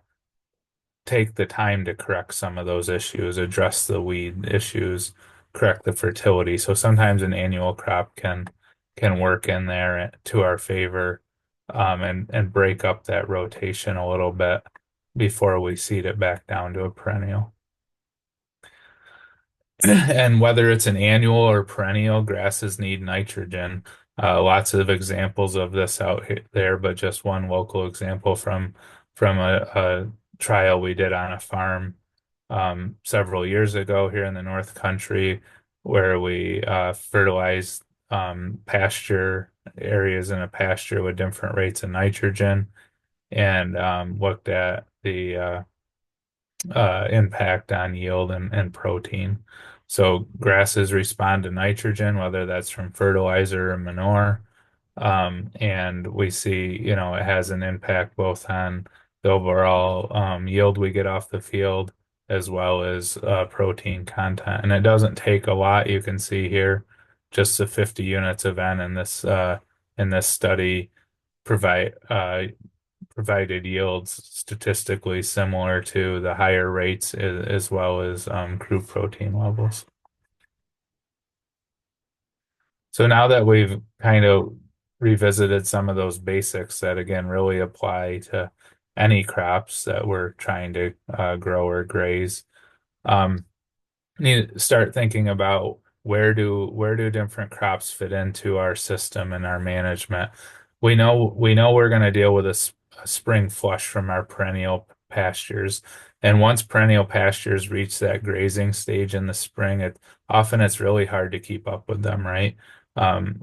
take the time to correct some of those issues, address the weed issues, correct the fertility. So sometimes an annual crop can work in there to our favor, and break up that rotation a little bit before we seed it back down to a perennial. And whether it's an annual or perennial, grasses need nitrogen. Lots of examples of this there, but just one local example from a trial we did on a farm several years ago here in the North Country, where we fertilized pasture areas in a pasture with different rates of nitrogen, and looked at the impact on yield and protein. So grasses respond to nitrogen, whether that's from fertilizer or manure. And we see, it has an impact both on the overall yield we get off the field as well as protein content. And it doesn't take a lot. You can see here just the 50 units of N in this study provide provided yields statistically similar to the higher rates as well as crude protein levels. So now that we've kind of revisited some of those basics that again really apply to any crops that we're trying to grow or graze, um, need to start thinking about where do different crops fit into our system and our management. We know we're going to deal with a spring flush from our perennial pastures, and once perennial pastures reach that grazing stage in the spring, it's really hard to keep up with them, right? Um,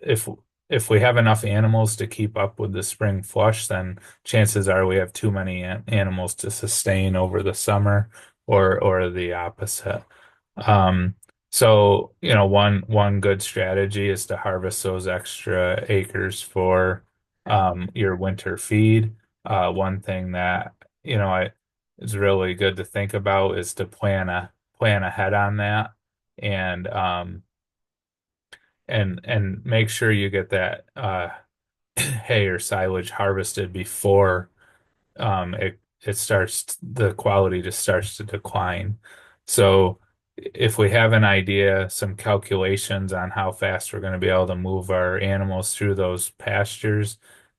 if if we have enough animals to keep up with the spring flush, then chances are we have too many animals to sustain over the summer, or the opposite. Um, so, one good strategy is to harvest those extra acres for your winter feed. One thing that, is really good to think about is to plan ahead on that, and and make sure you get that hay or silage harvested before the quality just starts to decline. So if we have an idea, some calculations on how fast we're going to be able to move our animals through those pastures,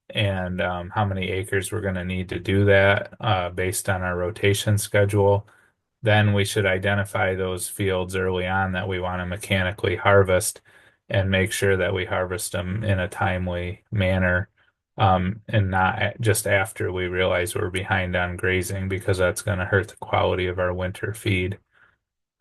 and how many acres we're going to need to do that based on our rotation schedule, then we should identify those fields early on that we want to mechanically harvest and make sure that we harvest them in a timely manner, and not just after we realize we're behind on grazing, because that's going to hurt the quality of our winter feed.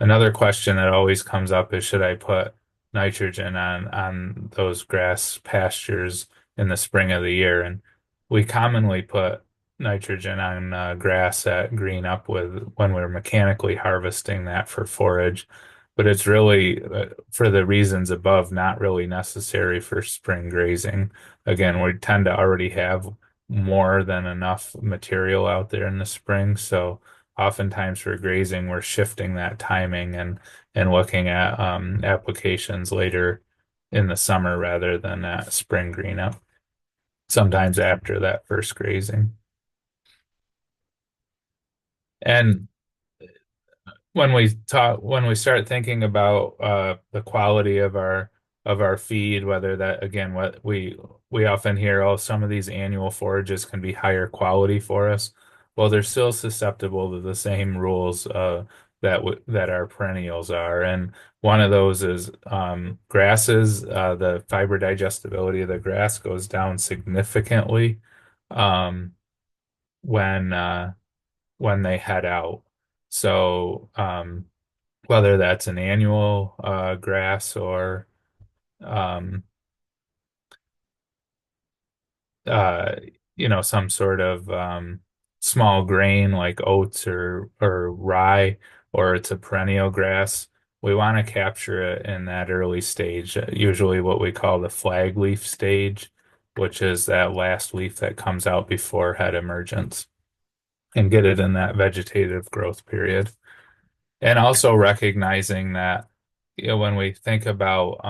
another question that always comes up is should I put nitrogen on those grass pastures in the spring of the year? And we commonly put nitrogen on grass that green up with when we're mechanically harvesting that for forage. But it's really, for the reasons above, not really necessary for spring grazing. Again, we tend to already have more than enough material out there in the spring. So oftentimes for grazing, we're shifting that timing and looking at applications later in the summer rather than that spring green up, sometimes after that first grazing. And when we start thinking about the quality of our feed, whether that again what we often hear, oh, some of these annual forages can be higher quality for us. Well, they're still susceptible to the same rules that our perennials are, and one of those is grasses. The fiber digestibility of the grass goes down significantly um, when when they head out. So whether that's an annual grass or um, uh, some sort of small grain like oats or rye, or it's a perennial grass, we want to capture it in that early stage, usually what we call the flag leaf stage, which is that last leaf that comes out before head emergence, and get it in that vegetative growth period. And also recognizing that, when we think about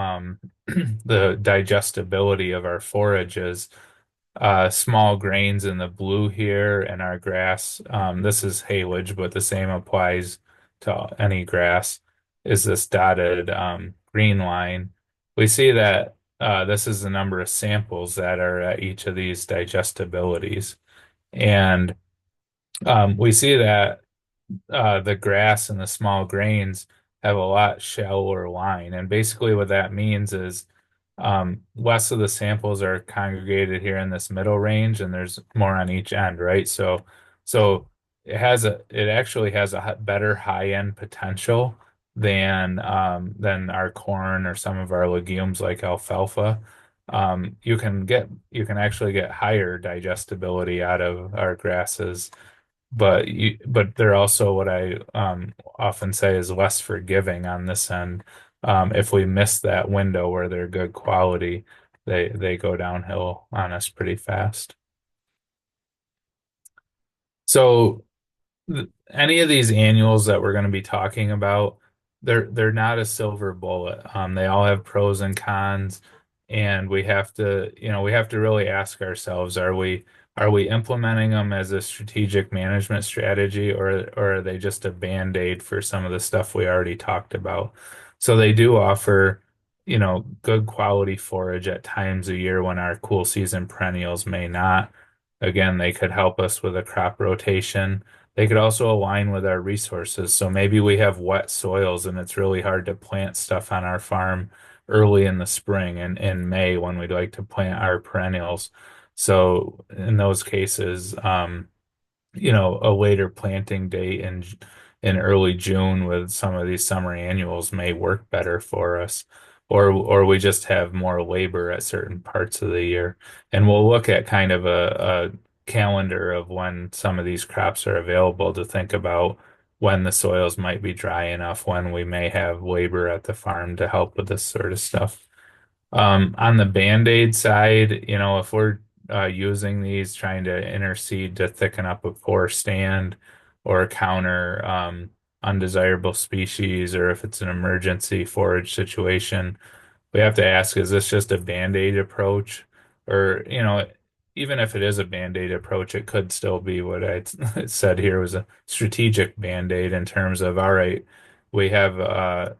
the digestibility of our forages, small grains in the blue here and our grass, this is haylage, but the same applies to any grass, is this dotted green line. We see that this is the number of samples that are at each of these digestibilities. And we see that the grass and the small grains have a lot shallower line. And basically what that means is less of the samples are congregated here in this middle range, and there's more on each end, right? So it actually has a better high end potential than our corn or some of our legumes like alfalfa. You can actually get higher digestibility out of our grasses, but they're also what I often say is less forgiving on this end. If we miss that window where they're good quality, they go downhill on us pretty fast. So any of these annuals that we're going to be talking about, they're not a silver bullet. They all have pros and cons, and we have to really ask ourselves, are we implementing them as a strategic management strategy, or are they just a band-aid for some of the stuff we already talked about? So they do offer, good quality forage at times a year when our cool season perennials may not. Again, they could help us with a crop rotation. They could also align with our resources. So maybe we have wet soils and it's really hard to plant stuff on our farm early in the spring and in May when we'd like to plant our perennials. So in those cases, a later planting date in early June with some of these summer annuals may work better for us. Or we just have more labor at certain parts of the year. And we'll look at kind of a calendar of when some of these crops are available to think about when the soils might be dry enough, when we may have labor at the farm to help with this sort of stuff. On the Band-Aid side, if we're using these, trying to intercede to thicken up a poor stand or counter undesirable species, or if it's an emergency forage situation, we have to ask, is this just a Band-Aid approach? Or, even if it is a Band-Aid approach, it could still be what I said here was a strategic Band-Aid in terms of, all right, we have a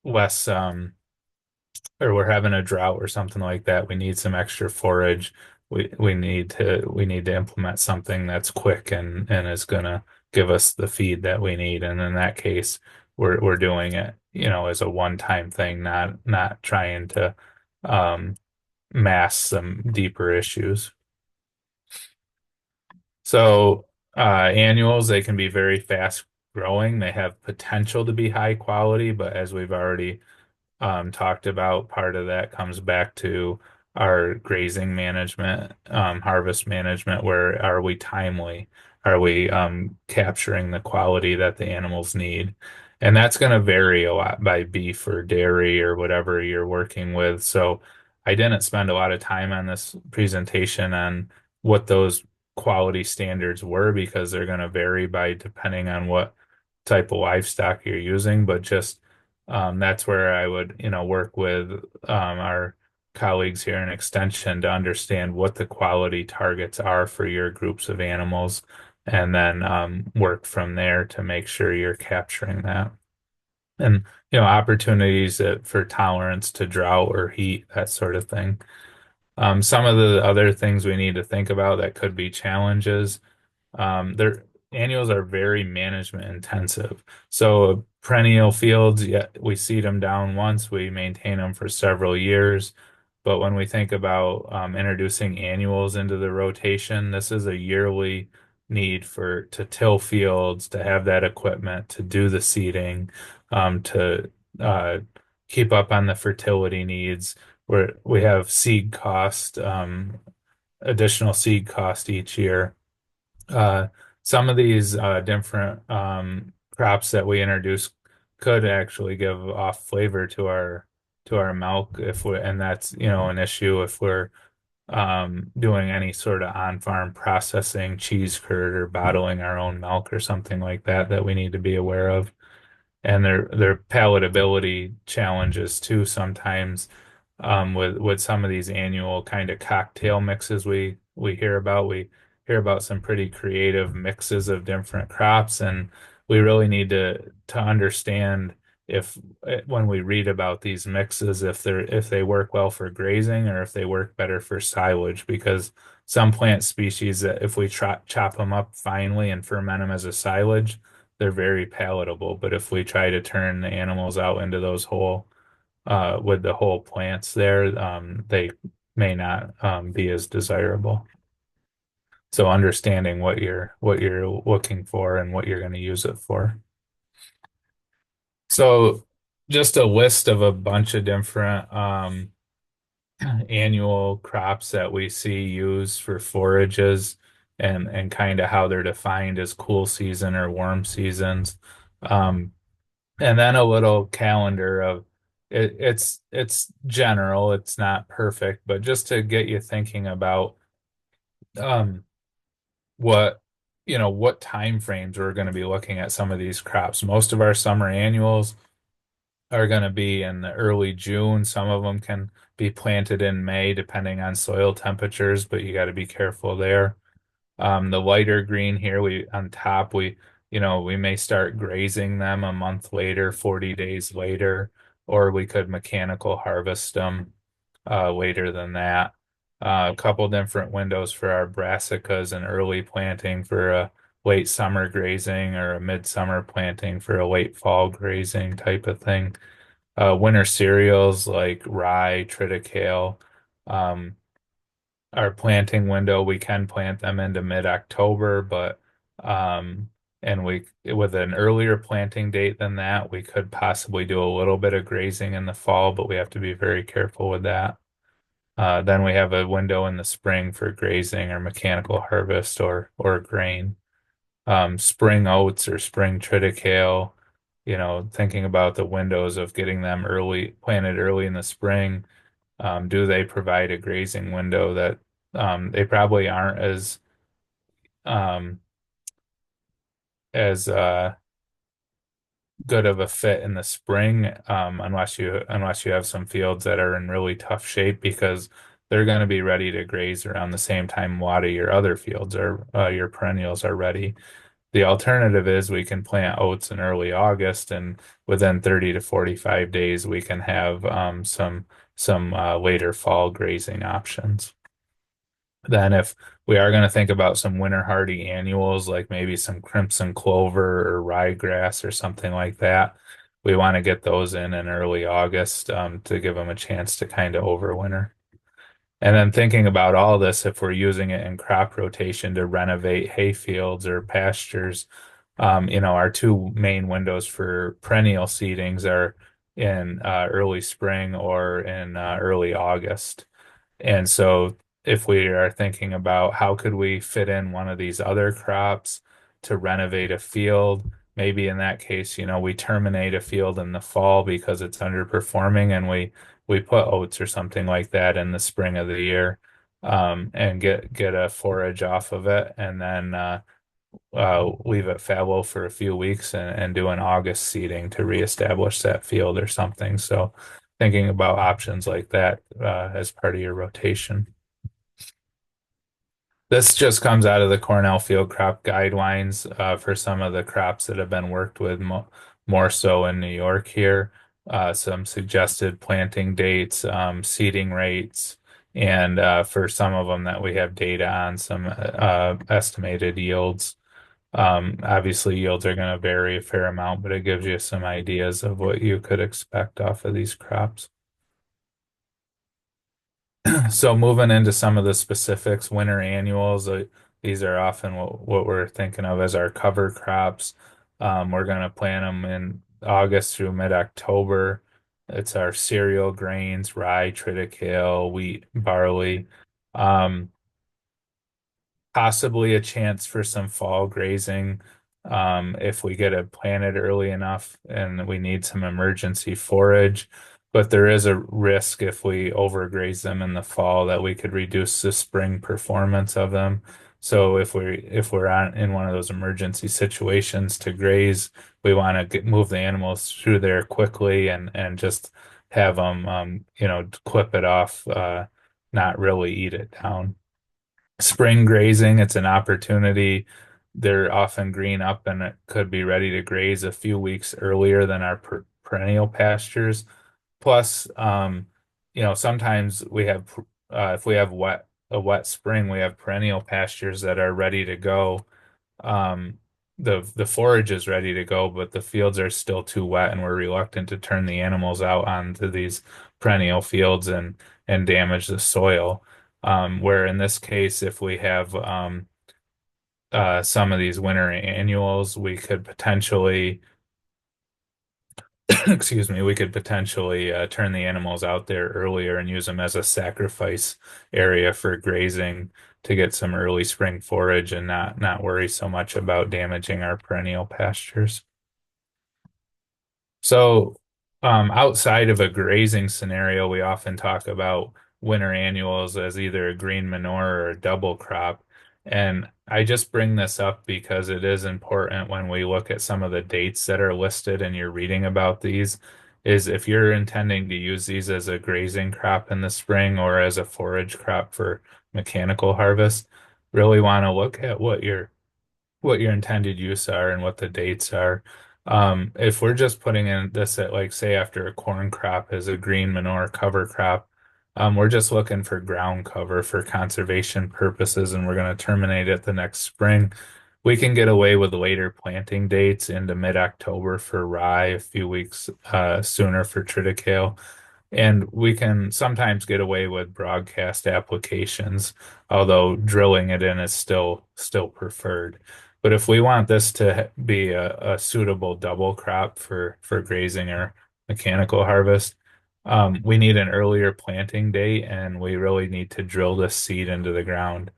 less or we're having a drought or something like that, we need some extra forage. We need to implement something that's quick and is gonna give us the feed that we need. And in that case, we're doing it, as a one-time thing, not trying to um, mask some deeper issues. So annuals, they can be very fast growing. They have potential to be high quality, but as we've already talked about, part of that comes back to our grazing management, harvest management. Where are we timely? Are we capturing the quality that the animals need? And that's going to vary a lot by beef or dairy or whatever you're working with. So I didn't spend a lot of time on this presentation on what those quality standards were because they're going to vary by depending on what type of livestock you're using, but just that's where I would, work with our colleagues here in Extension to understand what the quality targets are for your groups of animals, and then work from there to make sure you're capturing that. And, opportunities for tolerance to drought or heat, that sort of thing. Some of the other things we need to think about that could be challenges. Their annuals are very management intensive. So perennial fields, yeah, we seed them down once, we maintain them for several years. But when we think about introducing annuals into the rotation, this is a yearly need to till fields, to have that equipment, to do the seeding, to uh, keep up on the fertility needs. Where we have seed cost, additional seed cost each year. uh, some of these different crops that we introduce could actually give off flavor to our milk if we and that's an issue if we're doing any sort of on-farm processing, cheese curd or bottling our own milk or something like that that we need to be aware of. And their palatability challenges too sometimes, with some of these annual kind of cocktail mixes we hear about. We hear about some pretty creative mixes of different crops, and we really need to understand if when we read about these mixes if they work well for grazing or if they work better for silage, because some plant species that if we chop them up finely and ferment them as a silage, they're very palatable. But if we try to turn the animals out into those whole with the whole plants there, they may not be as desirable. So understanding what you're looking for and what you're going to use it for. So just a list of a bunch of different annual crops that we see used for forages, and kind of how they're defined as cool season or warm seasons. Um, and then a little calendar of it's general, it's not perfect, but just to get you thinking about um what what time frames we're going to be looking at some of these crops. Most of our summer annuals are going to be in the early June. Some of them can be planted in May depending on soil temperatures, but you got to be careful there. The lighter green here, we on top, we may start grazing them a month later, 40 days later, or we could mechanical harvest them later than that. A couple different windows for our brassicas, and early planting for a late summer grazing or a midsummer planting for a late fall grazing type of thing. Winter cereals like rye, triticale. Um, our planting window, we can plant them into mid-October, but and we with an earlier planting date than that, we could possibly do a little bit of grazing in the fall, but we have to be very careful with that. Then we have a window in the spring for grazing or mechanical harvest or grain. Spring oats or spring triticale, thinking about the windows of getting them planted early in the spring. Do they provide a grazing window that they probably aren't um, as good of a fit in the spring, unless you have some fields that are in really tough shape, because they're going to be ready to graze around the same time a lot of your other fields or your perennials are ready. The alternative is we can plant oats in early August, and within 30 to 45 days we can have some later fall grazing options. Then if we are going to think about some winter hardy annuals, like maybe some crimson clover or ryegrass or something like that, we want to get those in early August, to give them a chance to kind of overwinter. And then thinking about all this, if we're using it in crop rotation to renovate hay fields or pastures, Our two main windows for perennial seedings are in early spring or in early August. And so if we are thinking about how could we fit in one of these other crops to renovate a field, maybe in that case, we terminate a field in the fall because it's underperforming and we put oats or something like that in the spring of the year, and get a forage off of it, and then leave it fallow for a few weeks and do an August seeding to reestablish that field or something. So thinking about options like that as part of your rotation. This just comes out of the Cornell Field Crop Guidelines for some of the crops that have been worked with more so in New York here. Some suggested planting dates, seeding rates, and for some of them that we have data on, some estimated yields. Obviously, yields are going to vary a fair amount, but it gives you some ideas of what you could expect off of these crops. So moving into some of the specifics, winter annuals, these are often what we're thinking of as our cover crops. We're going to plant them in August through mid-October. It's our cereal grains, rye, triticale, wheat, barley. Um, Possibly a chance for some fall grazing if we get it planted early enough and we need some emergency forage. But there is a risk if we overgraze them in the fall that we could reduce the spring performance of them. So if we're on in one of those emergency situations to graze, we want to move the animals through there quickly and just have them clip it off, not really eat it down. Spring grazing, it's an opportunity. They're often green up and it could be ready to graze a few weeks earlier than our perennial pastures. Plus, sometimes we have, if we have a wet spring, we have perennial pastures that are ready to go. Um, the forage is ready to go, but the fields are still too wet, and we're reluctant to turn the animals out onto these perennial fields and damage the soil. Where in this case, if we have some of these winter annuals, we could potentially, excuse me, we could potentially turn the animals out there earlier and use them as a sacrifice area for grazing to get some early spring forage and not worry so much about damaging our perennial pastures. So, outside of a grazing scenario, we often talk about winter annuals as either a green manure or a double crop. And I just bring this up because it is important when we look at some of the dates that are listed and you're reading about these, is if you're intending to use these as a grazing crop in the spring or as a forage crop for mechanical harvest, really want to look at what your intended use are and what the dates are. If we're just putting in this at like say after a corn crop as a green manure cover crop, we're just looking for ground cover for conservation purposes and we're going to terminate it the next spring. We can get away with later planting dates into mid-October for rye, a few weeks sooner for triticale. And we can sometimes get away with broadcast applications, although drilling it in is still preferred. But if we want this to be a suitable double crop for grazing or mechanical harvest, we need an earlier planting date and we really need to drill this seed into the ground.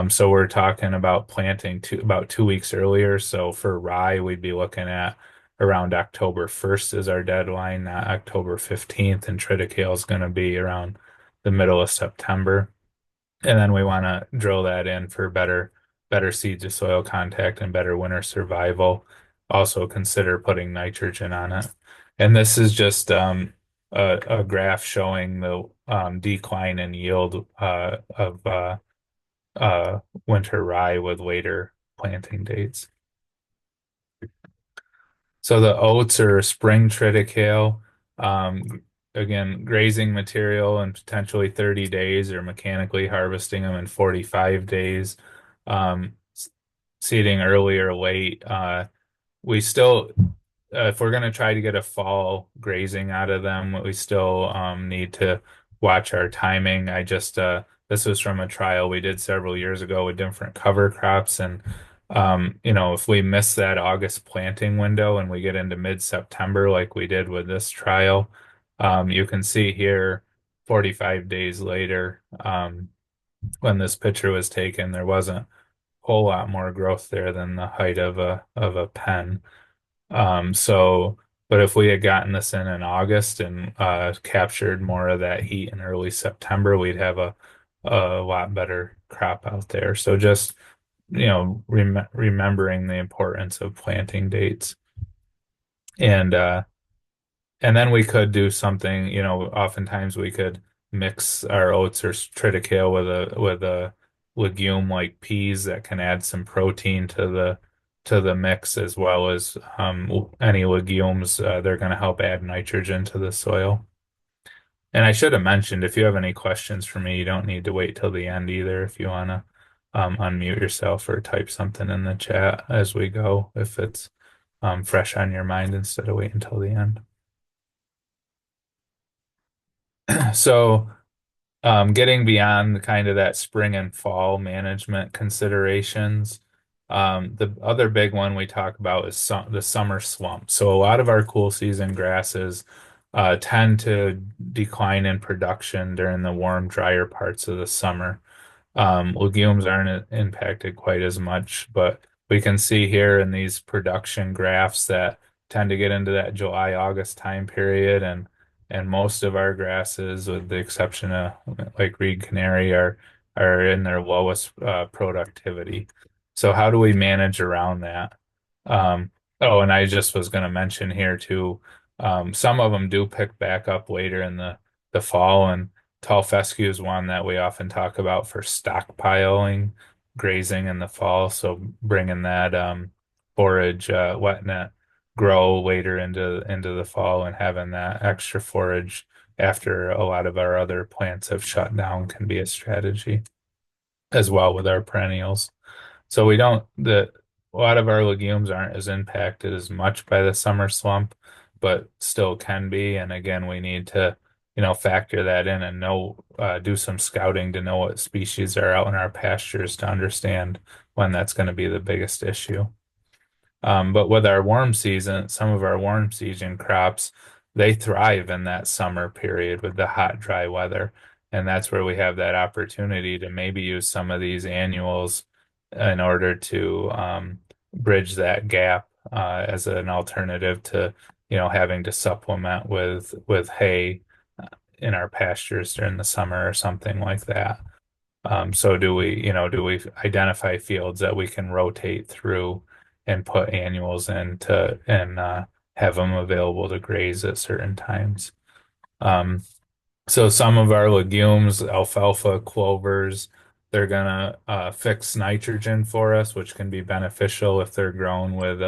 So we're talking about planting about 2 weeks earlier. So for rye, we'd be looking at around October 1st is our deadline, not October 15th, and triticale is going to be around the middle of September. And then we want to drill that in for better seeds of soil contact and better winter survival. Also consider putting nitrogen on it. And this is just a graph showing the decline in yield of winter rye with later planting dates. So the oats are spring triticale. Again, grazing material in potentially 30 days or mechanically harvesting them in 45 days. Seeding early or late. We still, if we're going to try to get a fall grazing out of them, we still need to watch our timing. This was from a trial we did several years ago with different cover crops, and If we miss that August planting window and we get into mid-September like we did with this trial, you can see here 45 days later, when this picture was taken, there wasn't a whole lot more growth there than the height of a pen. So, but if we had gotten this in August and captured more of that heat in early September, we'd have a lot better crop out there. So just, remembering the importance of planting dates. And and then we could do something, oftentimes we could mix our oats or triticale with a legume like peas that can add some protein to the mix as well as any legumes. They're going to help add nitrogen to the soil. And I should have mentioned, if you have any questions for me, you don't need to wait till the end either. If you want to unmute yourself or type something in the chat as we go, if it's fresh on your mind instead of waiting until the end. So, getting beyond kind of that spring and fall management considerations, the other big one we talk about is the summer slump. So, a lot of our cool season grasses tend to decline in production during the warm, drier parts of the summer. Legumes aren't impacted quite as much, but we can see here in these production graphs that tend to get into that July, August time period, and most of our grasses, with the exception of like reed canary, are in their lowest productivity. So how do we manage around that? Oh, and I just was going to mention here too, some of them do pick back up later in the fall, and tall fescue is one that we often talk about for stockpiling grazing in the fall. So bringing that forage, letting it grow later into the fall and having that extra forage after a lot of our other plants have shut down can be a strategy as well with our perennials. So we don't the a lot of our legumes aren't as impacted as much by the summer slump, but still can be. And again, we need to, factor that in and do some scouting to know what species are out in our pastures to understand when that's going to be the biggest issue. But with our warm season, some of our warm season crops, they thrive in that summer period with the hot, dry weather. And that's where we have that opportunity to maybe use some of these annuals in order to bridge that gap as an alternative to, having to supplement with hay in our pastures during the summer or something like that. So do we identify fields that we can rotate through and put annuals in to and have them available to graze at certain times? Um, so some of our legumes, alfalfa, clovers, they're gonna fix nitrogen for us, which can be beneficial if they're grown with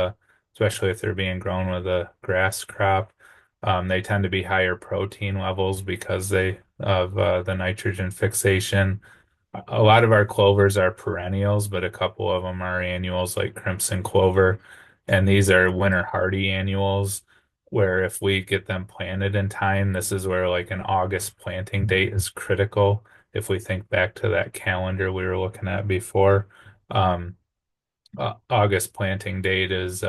especially if they're being grown with a grass crop. They tend to be higher protein levels because they of the nitrogen fixation. A lot of our clovers are perennials, but a couple of them are annuals like crimson clover. And these are winter hardy annuals, where if we get them planted in time, this is where like an August planting date is critical. If we think back to that calendar we were looking at before, um, August planting date is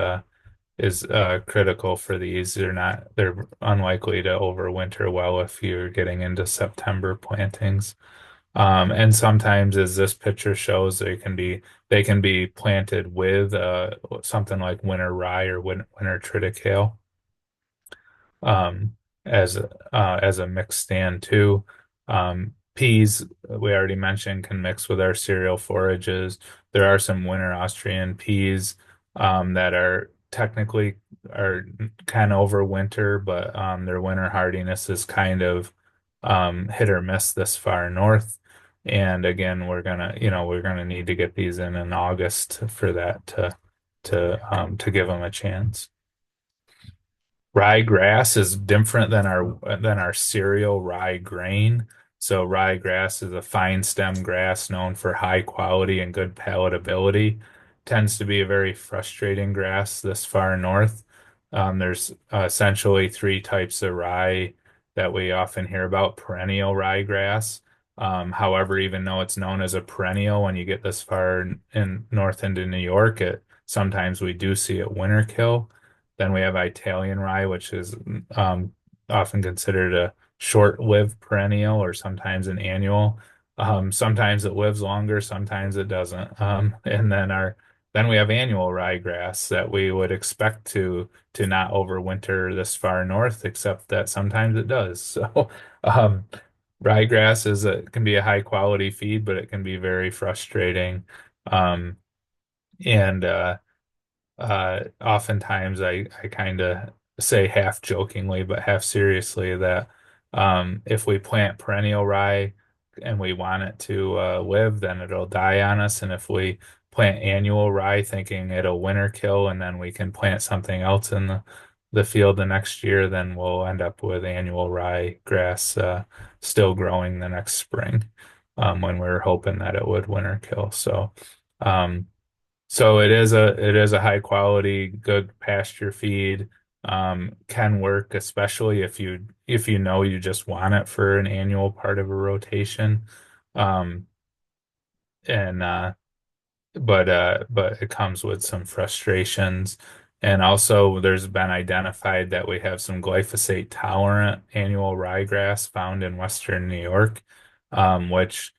critical for these. They're unlikely to overwinter well if you're getting into September plantings. And sometimes, as this picture shows, they can be planted with something like winter rye or winter triticale um, as a mixed stand too. Peas, we already mentioned, can mix with our cereal forages. There are some winter Austrian peas that are technically are kind of over winter, but their winter hardiness is kind of hit or miss this far north. And again, we're gonna need to get these in August for that to give them a chance. Ryegrass is different than our cereal rye grain. So ryegrass is a fine stem grass known for high quality and good palatability. Tends to be a very frustrating grass this far north. There's essentially three types of rye that we often hear about: perennial ryegrass, However, even though it's known as a perennial, when you get this far in north into New York, it sometimes we do see it winter kill. Then we have Italian rye, which is um, often considered a short-lived perennial or sometimes an annual. Sometimes it lives longer, sometimes it doesn't. And then we have annual ryegrass that we would expect to not overwinter this far north, except that sometimes it does. So um, ryegrass can be a high quality feed, but it can be very frustrating. Um, and Oftentimes I kind of say half jokingly, but half seriously that if we plant perennial rye and we want it to live, then it'll die on us. And if we plant annual rye thinking it'll winter kill and then we can plant something else in the field the next year, then we'll end up with annual rye grass still growing the next spring when we were hoping that it would winter kill. Um, so it is a high quality, good pasture feed. Can work, especially if you know you just want it for an annual part of a rotation. Um, and but it comes with some frustrations. And also there's been identified that we have some glyphosate tolerant annual ryegrass found in western New York, which,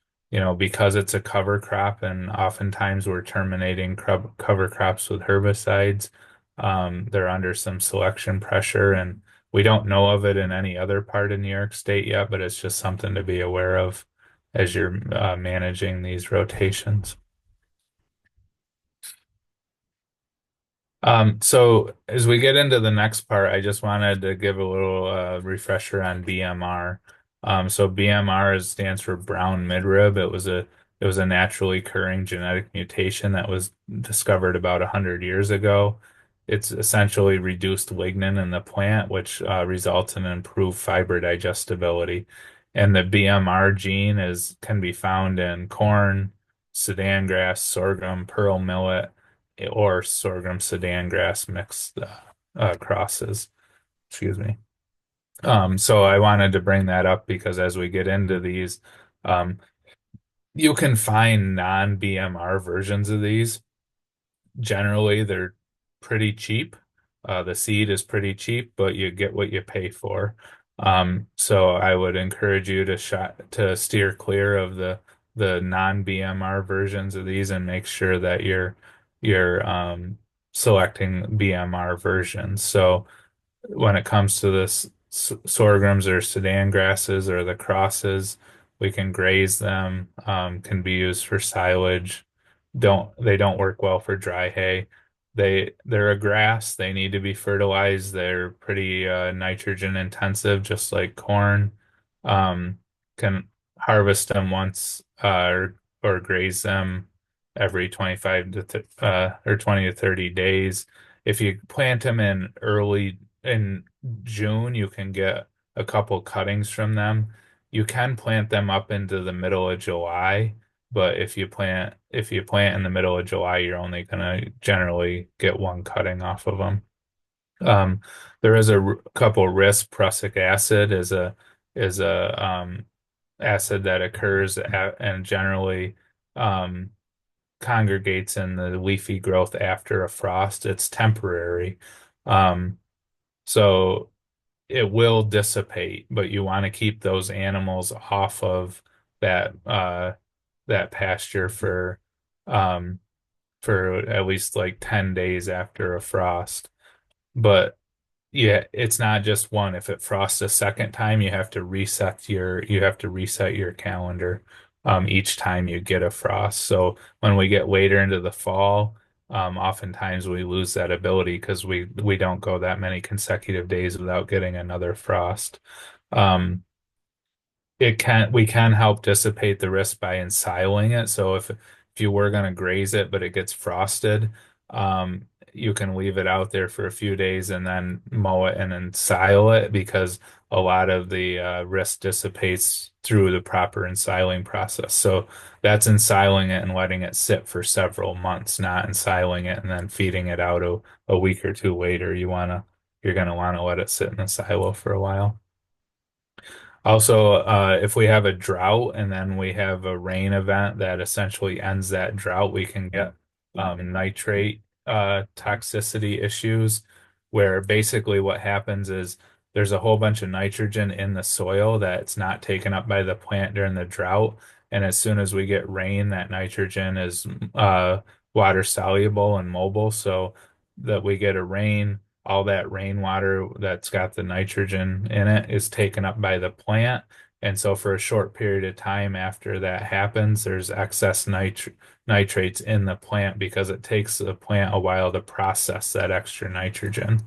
because it's a cover crop and oftentimes we're terminating cover crops with herbicides, they're under some selection pressure, and we don't know of it in any other part of New York State yet, but it's just something to be aware of as you're managing these rotations. So as we get into the next part, I just wanted to give a little refresher on BMR. So BMR stands for brown midrib. It was a naturally occurring genetic mutation that was discovered about 100 years ago. It's essentially reduced lignin in the plant, which results in improved fiber digestibility. And the BMR gene can be found in corn, Sudan grass, sorghum, pearl millet or sorghum Sudan grass mixed crosses. Excuse me. So I wanted to bring that up because as we get into these, um, you can find non-BMR versions of these. Generally, they're pretty cheap. The seed is pretty cheap, but you get what you pay for. So I would encourage you to steer clear of the non-BMR versions of these and make sure that you're selecting BMR versions. So when it comes to this sorghums or Sudan grasses or the crosses, we can graze them, can be used for silage. They don't work well for dry hay. They're a grass. They need to be fertilized. They're pretty nitrogen intensive, just like corn. Um, can harvest them once or graze them every 25 to or 20 to 30 days. If you plant them in June, you can get a couple cuttings from them. You can plant them up into the middle of July, but if you plant in the middle of July, you're only gonna generally get one cutting off of them. Um, there is a couple risks. Prussic acid is a acid that occurs and generally um, congregates in the leafy growth after a frost. It's temporary. Um, so it will dissipate, but you want to keep those animals off of that that pasture um for at least like 10 days after a frost. But yeah, it's not just one. If it frosts a second time, you have to reset your calendar each time you get a frost. So when we get later into the fall, oftentimes we lose that ability because we don't go that many consecutive days without getting another frost. Um, we can help dissipate the risk by ensiling it. So if you were going to graze it, but it gets frosted, you can leave it out there for a few days and then mow it and ensile it because a lot of the risk dissipates through the proper ensiling process. So that's ensiling it and letting it sit for several months, not ensiling it and then feeding it out a week or two later. You're going to want to let it sit in the silo for a while. Also, if we have a drought and then we have a rain event that essentially ends that drought, we can get nitrate toxicity issues, where basically what happens is there's a whole bunch of nitrogen in the soil that's not taken up by the plant during the drought. And as soon as we get rain, that nitrogen is water soluble and mobile. So that we get a rain, all that rainwater that's got the nitrogen in it is taken up by the plant. And so for a short period of time after that happens, there's excess nitrates in the plant because it takes the plant a while to process that extra nitrogen.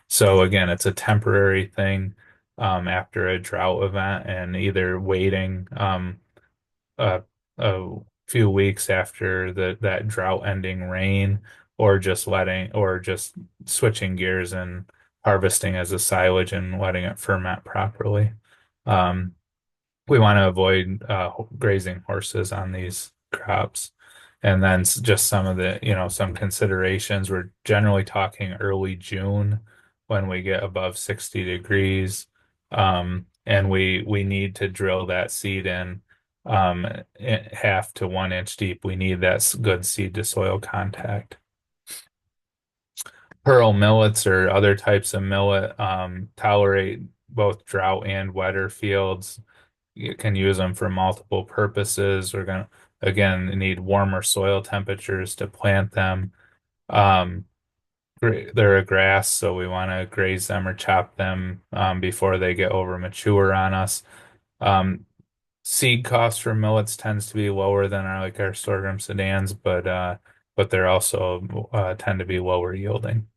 So again, it's a temporary thing after a drought event and either waiting a, a few weeks after that drought ending rain or just switching gears and harvesting as a silage and letting it ferment properly. Um, we want to avoid grazing horses on these crops. And then just some of the, some considerations. We're generally talking early June when we get above 60 degrees. And we need to drill that seed in half to 1 inch deep. We need that good seed to soil contact. Pearl millets or other types of millet tolerate both drought and wetter fields. You can use them for multiple purposes. We're going to, again, need warmer soil temperatures to plant them. Um, they're a grass, so we want to graze them or chop them before they get over mature on us. Um, seed costs for millets tends to be lower than our sorghum sedans, but they're also tend to be lower yielding.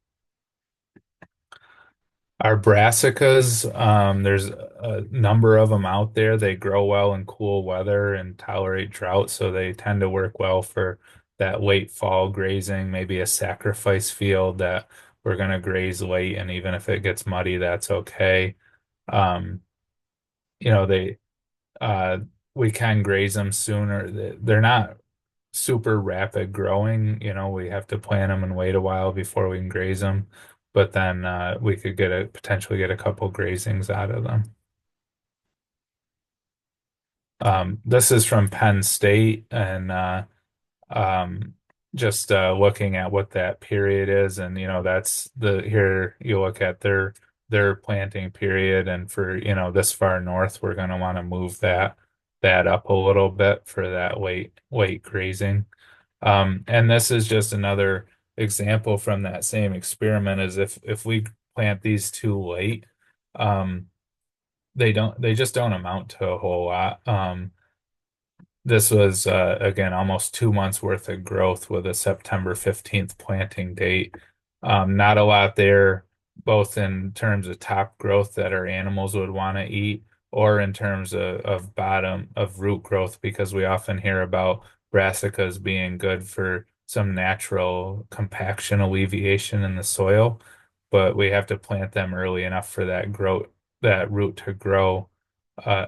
Our brassicas, there's a number of them out there. They grow well in cool weather and tolerate drought, so they tend to work well for that late fall grazing, maybe a sacrifice field that we're going to graze late, and even if it gets muddy, that's okay. Um, you know, they uh, we can graze them sooner. They're not super rapid growing. We have to plant them and wait a while before we can graze them. But then we could potentially get a couple grazings out of them. This is from Penn State, and um, just looking at what that period is, and that's here you look at their planting period, and for this far north, we're going to want to move that up a little bit for that late grazing. And this is just another example from that same experiment is if we plant these too late, um, they just don't amount to a whole lot. This was again almost 2 months worth of growth with a September 15th planting date. Not a lot there, both in terms of top growth that our animals would want to eat, or in terms of bottom of root growth, because we often hear about brassicas being good for some natural compaction alleviation in the soil, but we have to plant them early enough for that root to grow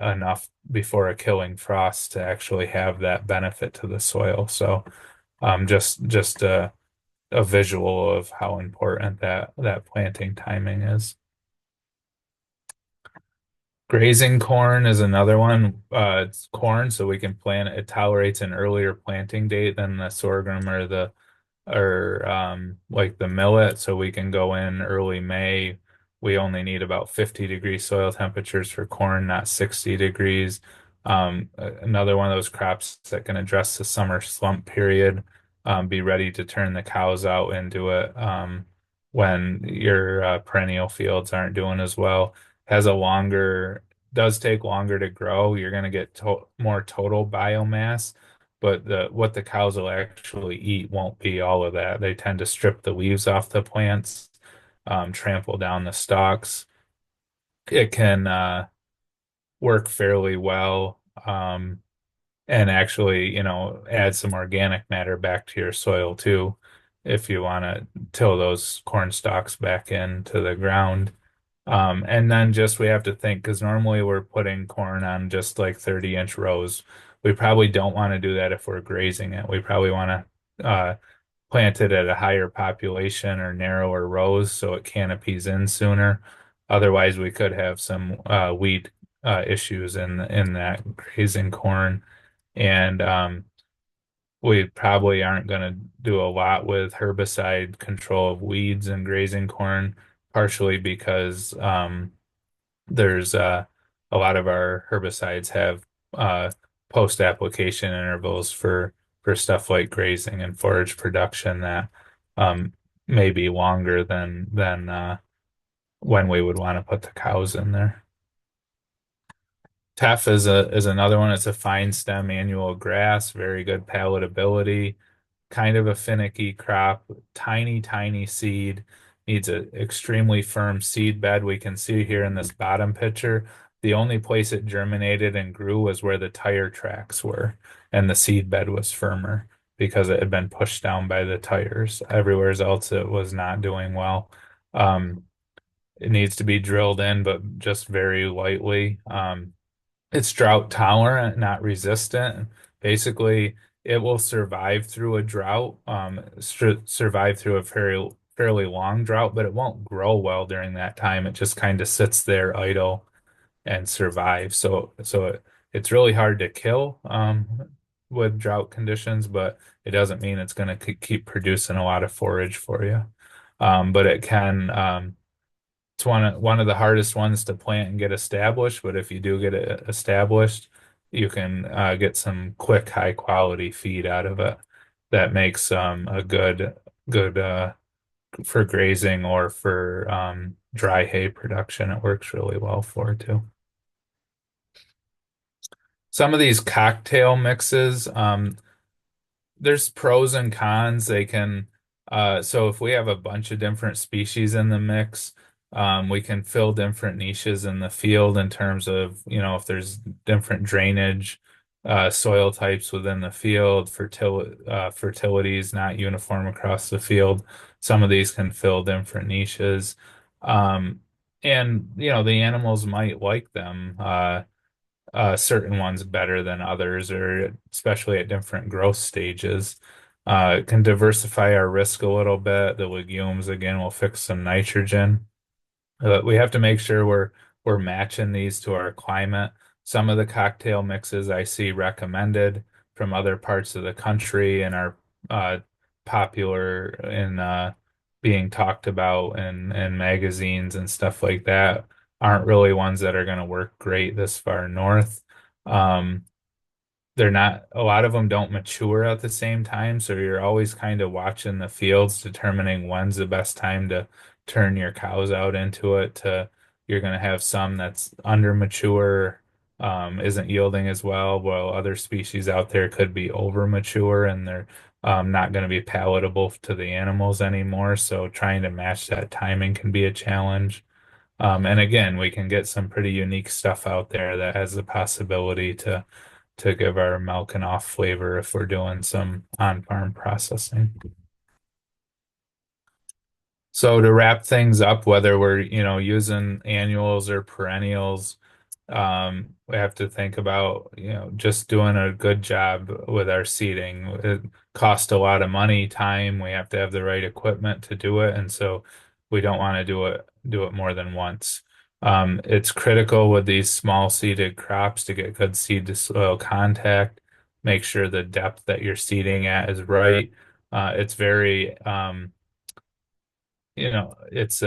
enough before a killing frost to actually have that benefit to the soil. So just a visual of how important that planting timing is. Grazing corn is another one. It's corn, so we can plant it. It tolerates an earlier planting date than the sorghum or like the millet, so we can go in early May. We only need about 50-degree soil temperatures for corn, not 60 degrees. Another one of those crops that can address the summer slump period, be ready to turn the cows out into it when your perennial fields aren't doing as well. Has a longer, does take longer to grow. You're going to get more total biomass, but what the cows will actually eat won't be all of that. They tend to strip the leaves off the plants, trample down the stalks. It can work fairly well, and actually, add some organic matter back to your soil too, if you want to till those corn stalks back into the ground. And then just we have to think because normally we're putting corn on just like 30-inch rows. We probably don't want to do that if we're grazing it. We probably want to plant it at a higher population or narrower rows so it canopies in sooner. Otherwise, we could have some weed issues in that grazing corn. And we probably aren't going to do a lot with herbicide control of weeds and grazing corn, partially because there's a lot of our herbicides have uh, post-application intervals for stuff like grazing and forage production that um, may be longer than when we would want to put the cows in there. Teff is another one. It's a fine stem annual grass, very good palatability, kind of a finicky crop, tiny, tiny seed, needs an extremely firm seed bed. We can see here in this bottom picture, the only place it germinated and grew was where the tire tracks were, and the seed bed was firmer because it had been pushed down by the tires. Everywhere else, it was not doing well. Um, it needs to be drilled in, but just very lightly. It's drought tolerant, not resistant. Basically, it will survive through a drought, survive through a fairly long drought, but it won't grow well during that time. It just kind of sits there idle and survives. It's really hard to kill with drought conditions, but it doesn't mean it's going to keep producing a lot of forage for you. But it can. It's one of the hardest ones to plant and get established, but if you do get it established, you can get some quick, high quality feed out of it that makes a good for grazing or for dry hay production. It works really well for too. Some of these cocktail mixes, there's pros and cons. They can, so if we have a bunch of different species in the mix, we can fill different niches in the field in terms of, if there's different drainage, soil types within the field, fertility is not uniform across the field. Some of these can fill different niches. Um, and the animals might like them. Certain ones better than others, or especially at different growth stages. It can diversify our risk a little bit. The legumes, again, will fix some nitrogen. We have to make sure we're matching these to our climate. Some of the cocktail mixes I see recommended from other parts of the country and are popular in being talked about in magazines and stuff like that aren't really ones that are going to work great this far north. Um, they're not, a lot of them don't mature at the same time, so you're always kind of watching the fields, determining when's the best time to turn your cows out into it. You're going to have some that's under mature, isn't yielding as well, while other species out there could be over mature and they're not going to be palatable to the animals anymore. So trying to match that timing can be a challenge. And again, we can get some pretty unique stuff out there that has the possibility to give our milk an off flavor if we're doing some on-farm processing. So to wrap things up, whether we're, using annuals or perennials, we have to think about, just doing a good job with our seeding. It costs a lot of money, time. We have to have the right equipment to do it, and so we don't want to do it more than once. It's critical with these small seeded crops to get good seed to soil contact. Make sure the depth that you're seeding at is right. It's very it's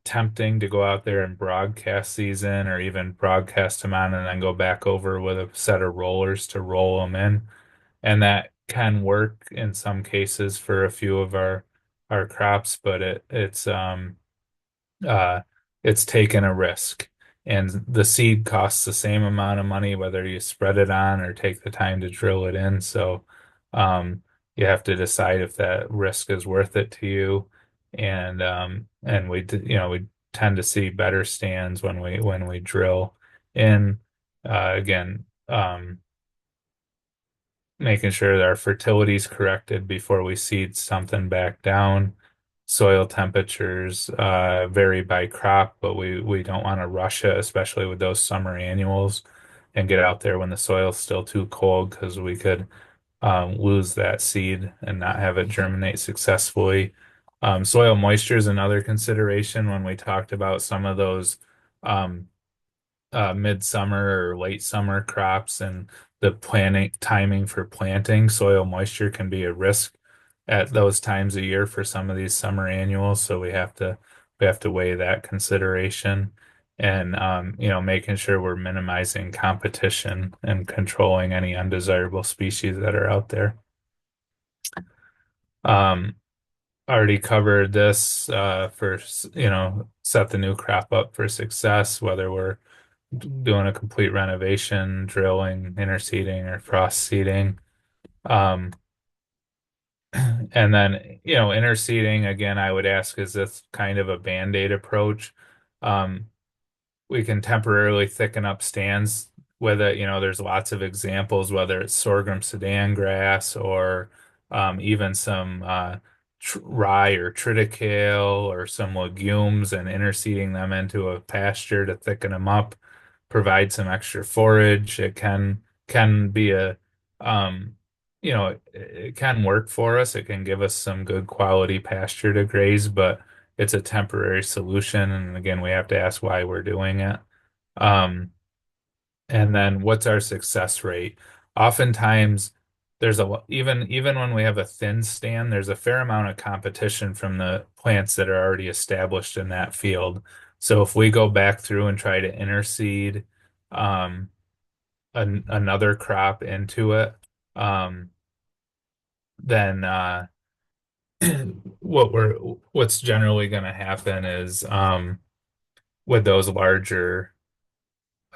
tempting to go out there and broadcast these in or even broadcast them on and then go back over with a set of rollers to roll them in. And that can work in some cases for a few of our crops, but uh, it's taken a risk. And the seed costs the same amount of money whether you spread it on or take the time to drill it in. So you have to decide if that risk is worth it to you. And we tend to see better stands when we drill in. Again, making sure that our fertility is corrected before we seed something back down. Soil temperatures vary by crop, but we don't want to rush it, especially with those summer annuals, and get out there when the soil's still too cold because we could lose that seed and not have it germinate successfully. Soil moisture is another consideration when we talked about some of those um, midsummer or late summer crops and the planting timing for planting, soil moisture can be a risk at those times of year for some of these summer annuals. So we have to weigh that consideration and making sure we're minimizing competition and controlling any undesirable species that are out there. Um, Already covered this for set the new crop up for success, whether we're doing a complete renovation, drilling, interseeding, or frost seeding. Um, and then, interseeding, again, I would ask, is this kind of a band-aid approach? Um, we can temporarily thicken up stands with it. There's lots of examples, whether it's sorghum Sudan grass or even some rye or triticale or some legumes and interseeding them into a pasture to thicken them up, provide some extra forage. It can be it can work for us. It can give us some good quality pasture to graze, but it's a temporary solution. And again, we have to ask why we're doing it. Um, and then what's our success rate? Oftentimes, even when we have a thin stand, there's a fair amount of competition from the plants that are already established in that field. So if we go back through and try to interseed um, another crop into it, um, then what's generally going to happen is with those larger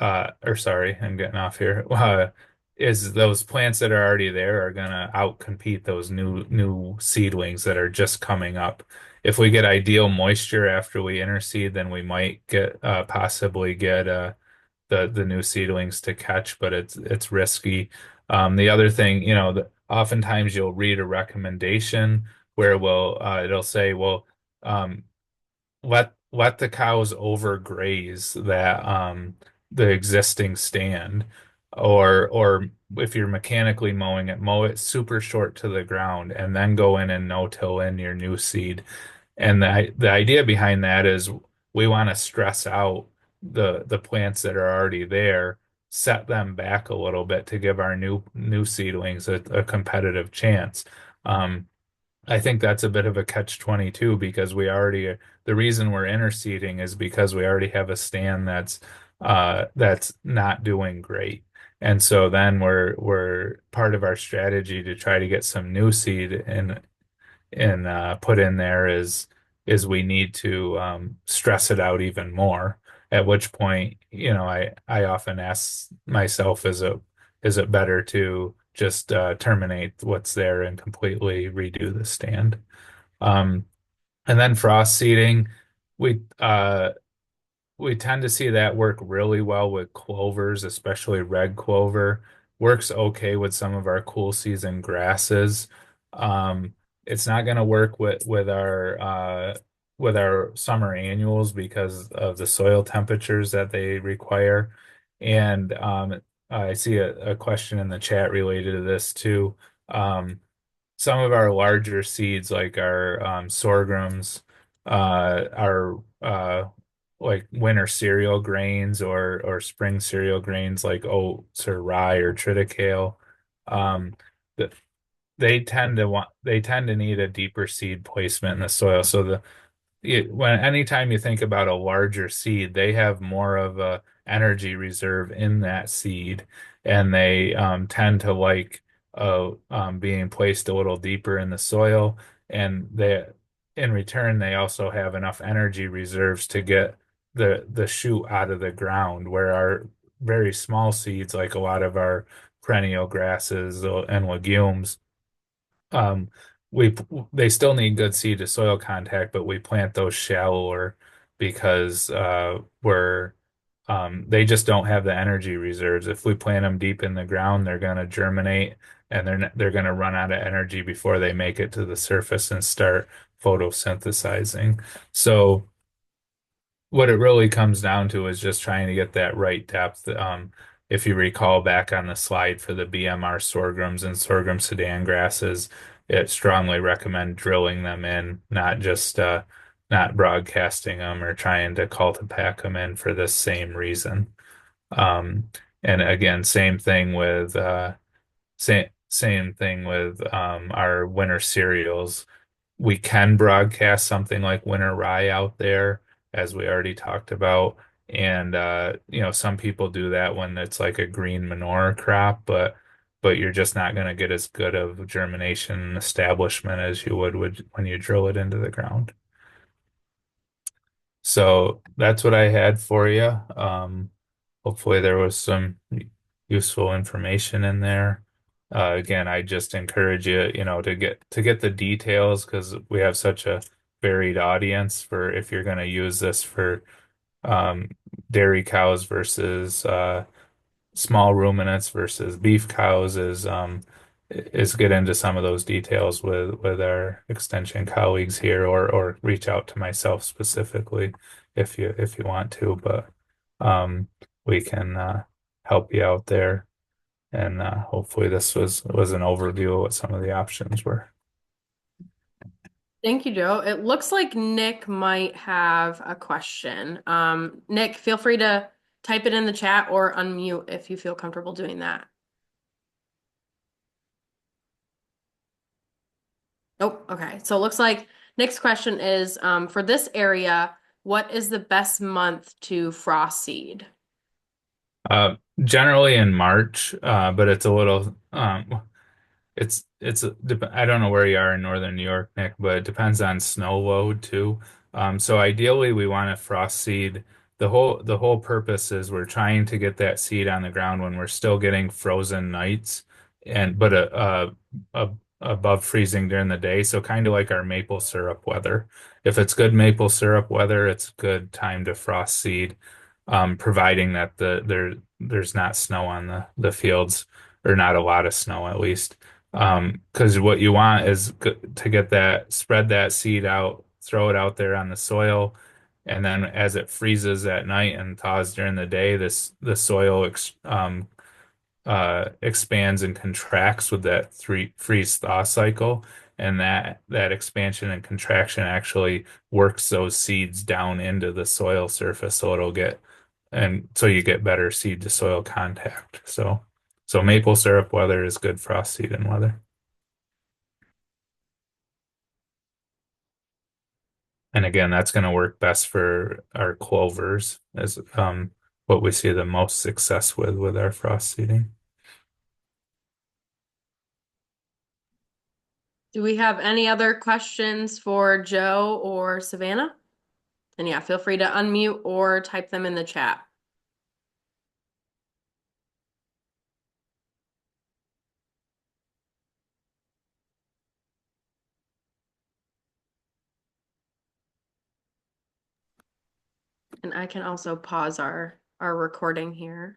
or sorry, I'm getting off here. Is those plants that are already there are gonna outcompete those new seedlings that are just coming up. If we get ideal moisture after we interseed, then we might get possibly get the new seedlings to catch, but it's risky. The other thing, oftentimes you'll read a recommendation where it'll say, well, um, let the cows overgraze the existing stand, or if you're mechanically mowing it, mow it super short to the ground and then go in and no-till in your new seed. And the idea behind that is we want to stress out the plants that are already there, set them back a little bit to give our new seedlings a competitive chance. Um, I think that's a bit of a catch-22 because the reason we're interseeding is because we already have a stand that's not doing great. And so then we're part of our strategy to try to get some new seed and put in there is we need to stress it out even more. At which point, I often ask myself, is it better to just terminate what's there and completely redo the stand? Um, and then frost seeding, we uh, we tend to see that work really well with clovers, especially red clover. Works okay with some of our cool season grasses. Um, it's not going to work with our summer annuals because of the soil temperatures that they require. And I see a question in the chat related to this too. Some of our larger seeds, like our sorghums, our like winter cereal grains or spring cereal grains like oats or rye or triticale, um, th- they tend to need a deeper seed placement in the soil. So anytime you think about a larger seed, they have more of a energy reserve in that seed, and they tend to like being placed a little deeper in the soil, and in return they also have enough energy reserves to get the shoot out of the ground, where our very small seeds, like a lot of our perennial grasses and legumes, um, we they still need good seed to soil contact, but we plant those shallower because they just don't have the energy reserves. If we plant them deep in the ground, they're going to germinate and they're going to run out of energy before they make it to the surface and start photosynthesizing. So what it really comes down to is just trying to get that right depth. If you recall back on the slide for the BMR sorghums and sorghum Sudan grasses, it strongly recommend drilling them in, not just not broadcasting them or trying to cul-de-pack them in for this same reason. Um, and again, same thing with our winter cereals. We can broadcast something like winter rye out there, as we already talked about. And some people do that when it's like a green manure crop, but you're just not going to get as good of germination and establishment as you would when you drill it into the ground. So that's what I had for you. Hopefully there was some useful information in there. Again, I just encourage you, to get the details because we have such a varied audience for if you're going to use this for um, dairy cows versus small ruminants versus beef cows is get into some of those details with our extension colleagues here or reach out to myself specifically if you want to, but we can help you out there and hopefully this was an overview of what some of the options were. Thank you, Joe. It looks like Nick might have a question. Nick, feel free to type it in the chat or unmute if you feel comfortable doing that. Oh, okay. So it looks like next question is for this area, what is the best month to frost seed? Generally in March, but it's a little I don't know where you are in northern New York, Nick, but it depends on snow load too. So ideally we want to frost seed. The whole purpose is we're trying to get that seed on the ground when we're still getting frozen nights and but above freezing during the day. So kind of like our maple syrup weather. If it's good maple syrup weather, it's a good time to frost seed, providing that there's not snow on the fields or not a lot of snow at least. Because what you want is to get that, spread that seed out, throw it out there on the soil, and then as it freezes at night and thaws during the day, the soil expands and contracts with that freeze thaw cycle, and that expansion and contraction actually works those seeds down into the soil surface, so you get better seed to soil contact. So maple syrup weather is good frost seeding weather. And again, that's going to work best for our clovers as what we see the most success with our frost seeding. Do we have any other questions for Joe or Savannah? And yeah, feel free to unmute or type them in the chat. And I can also pause our recording here.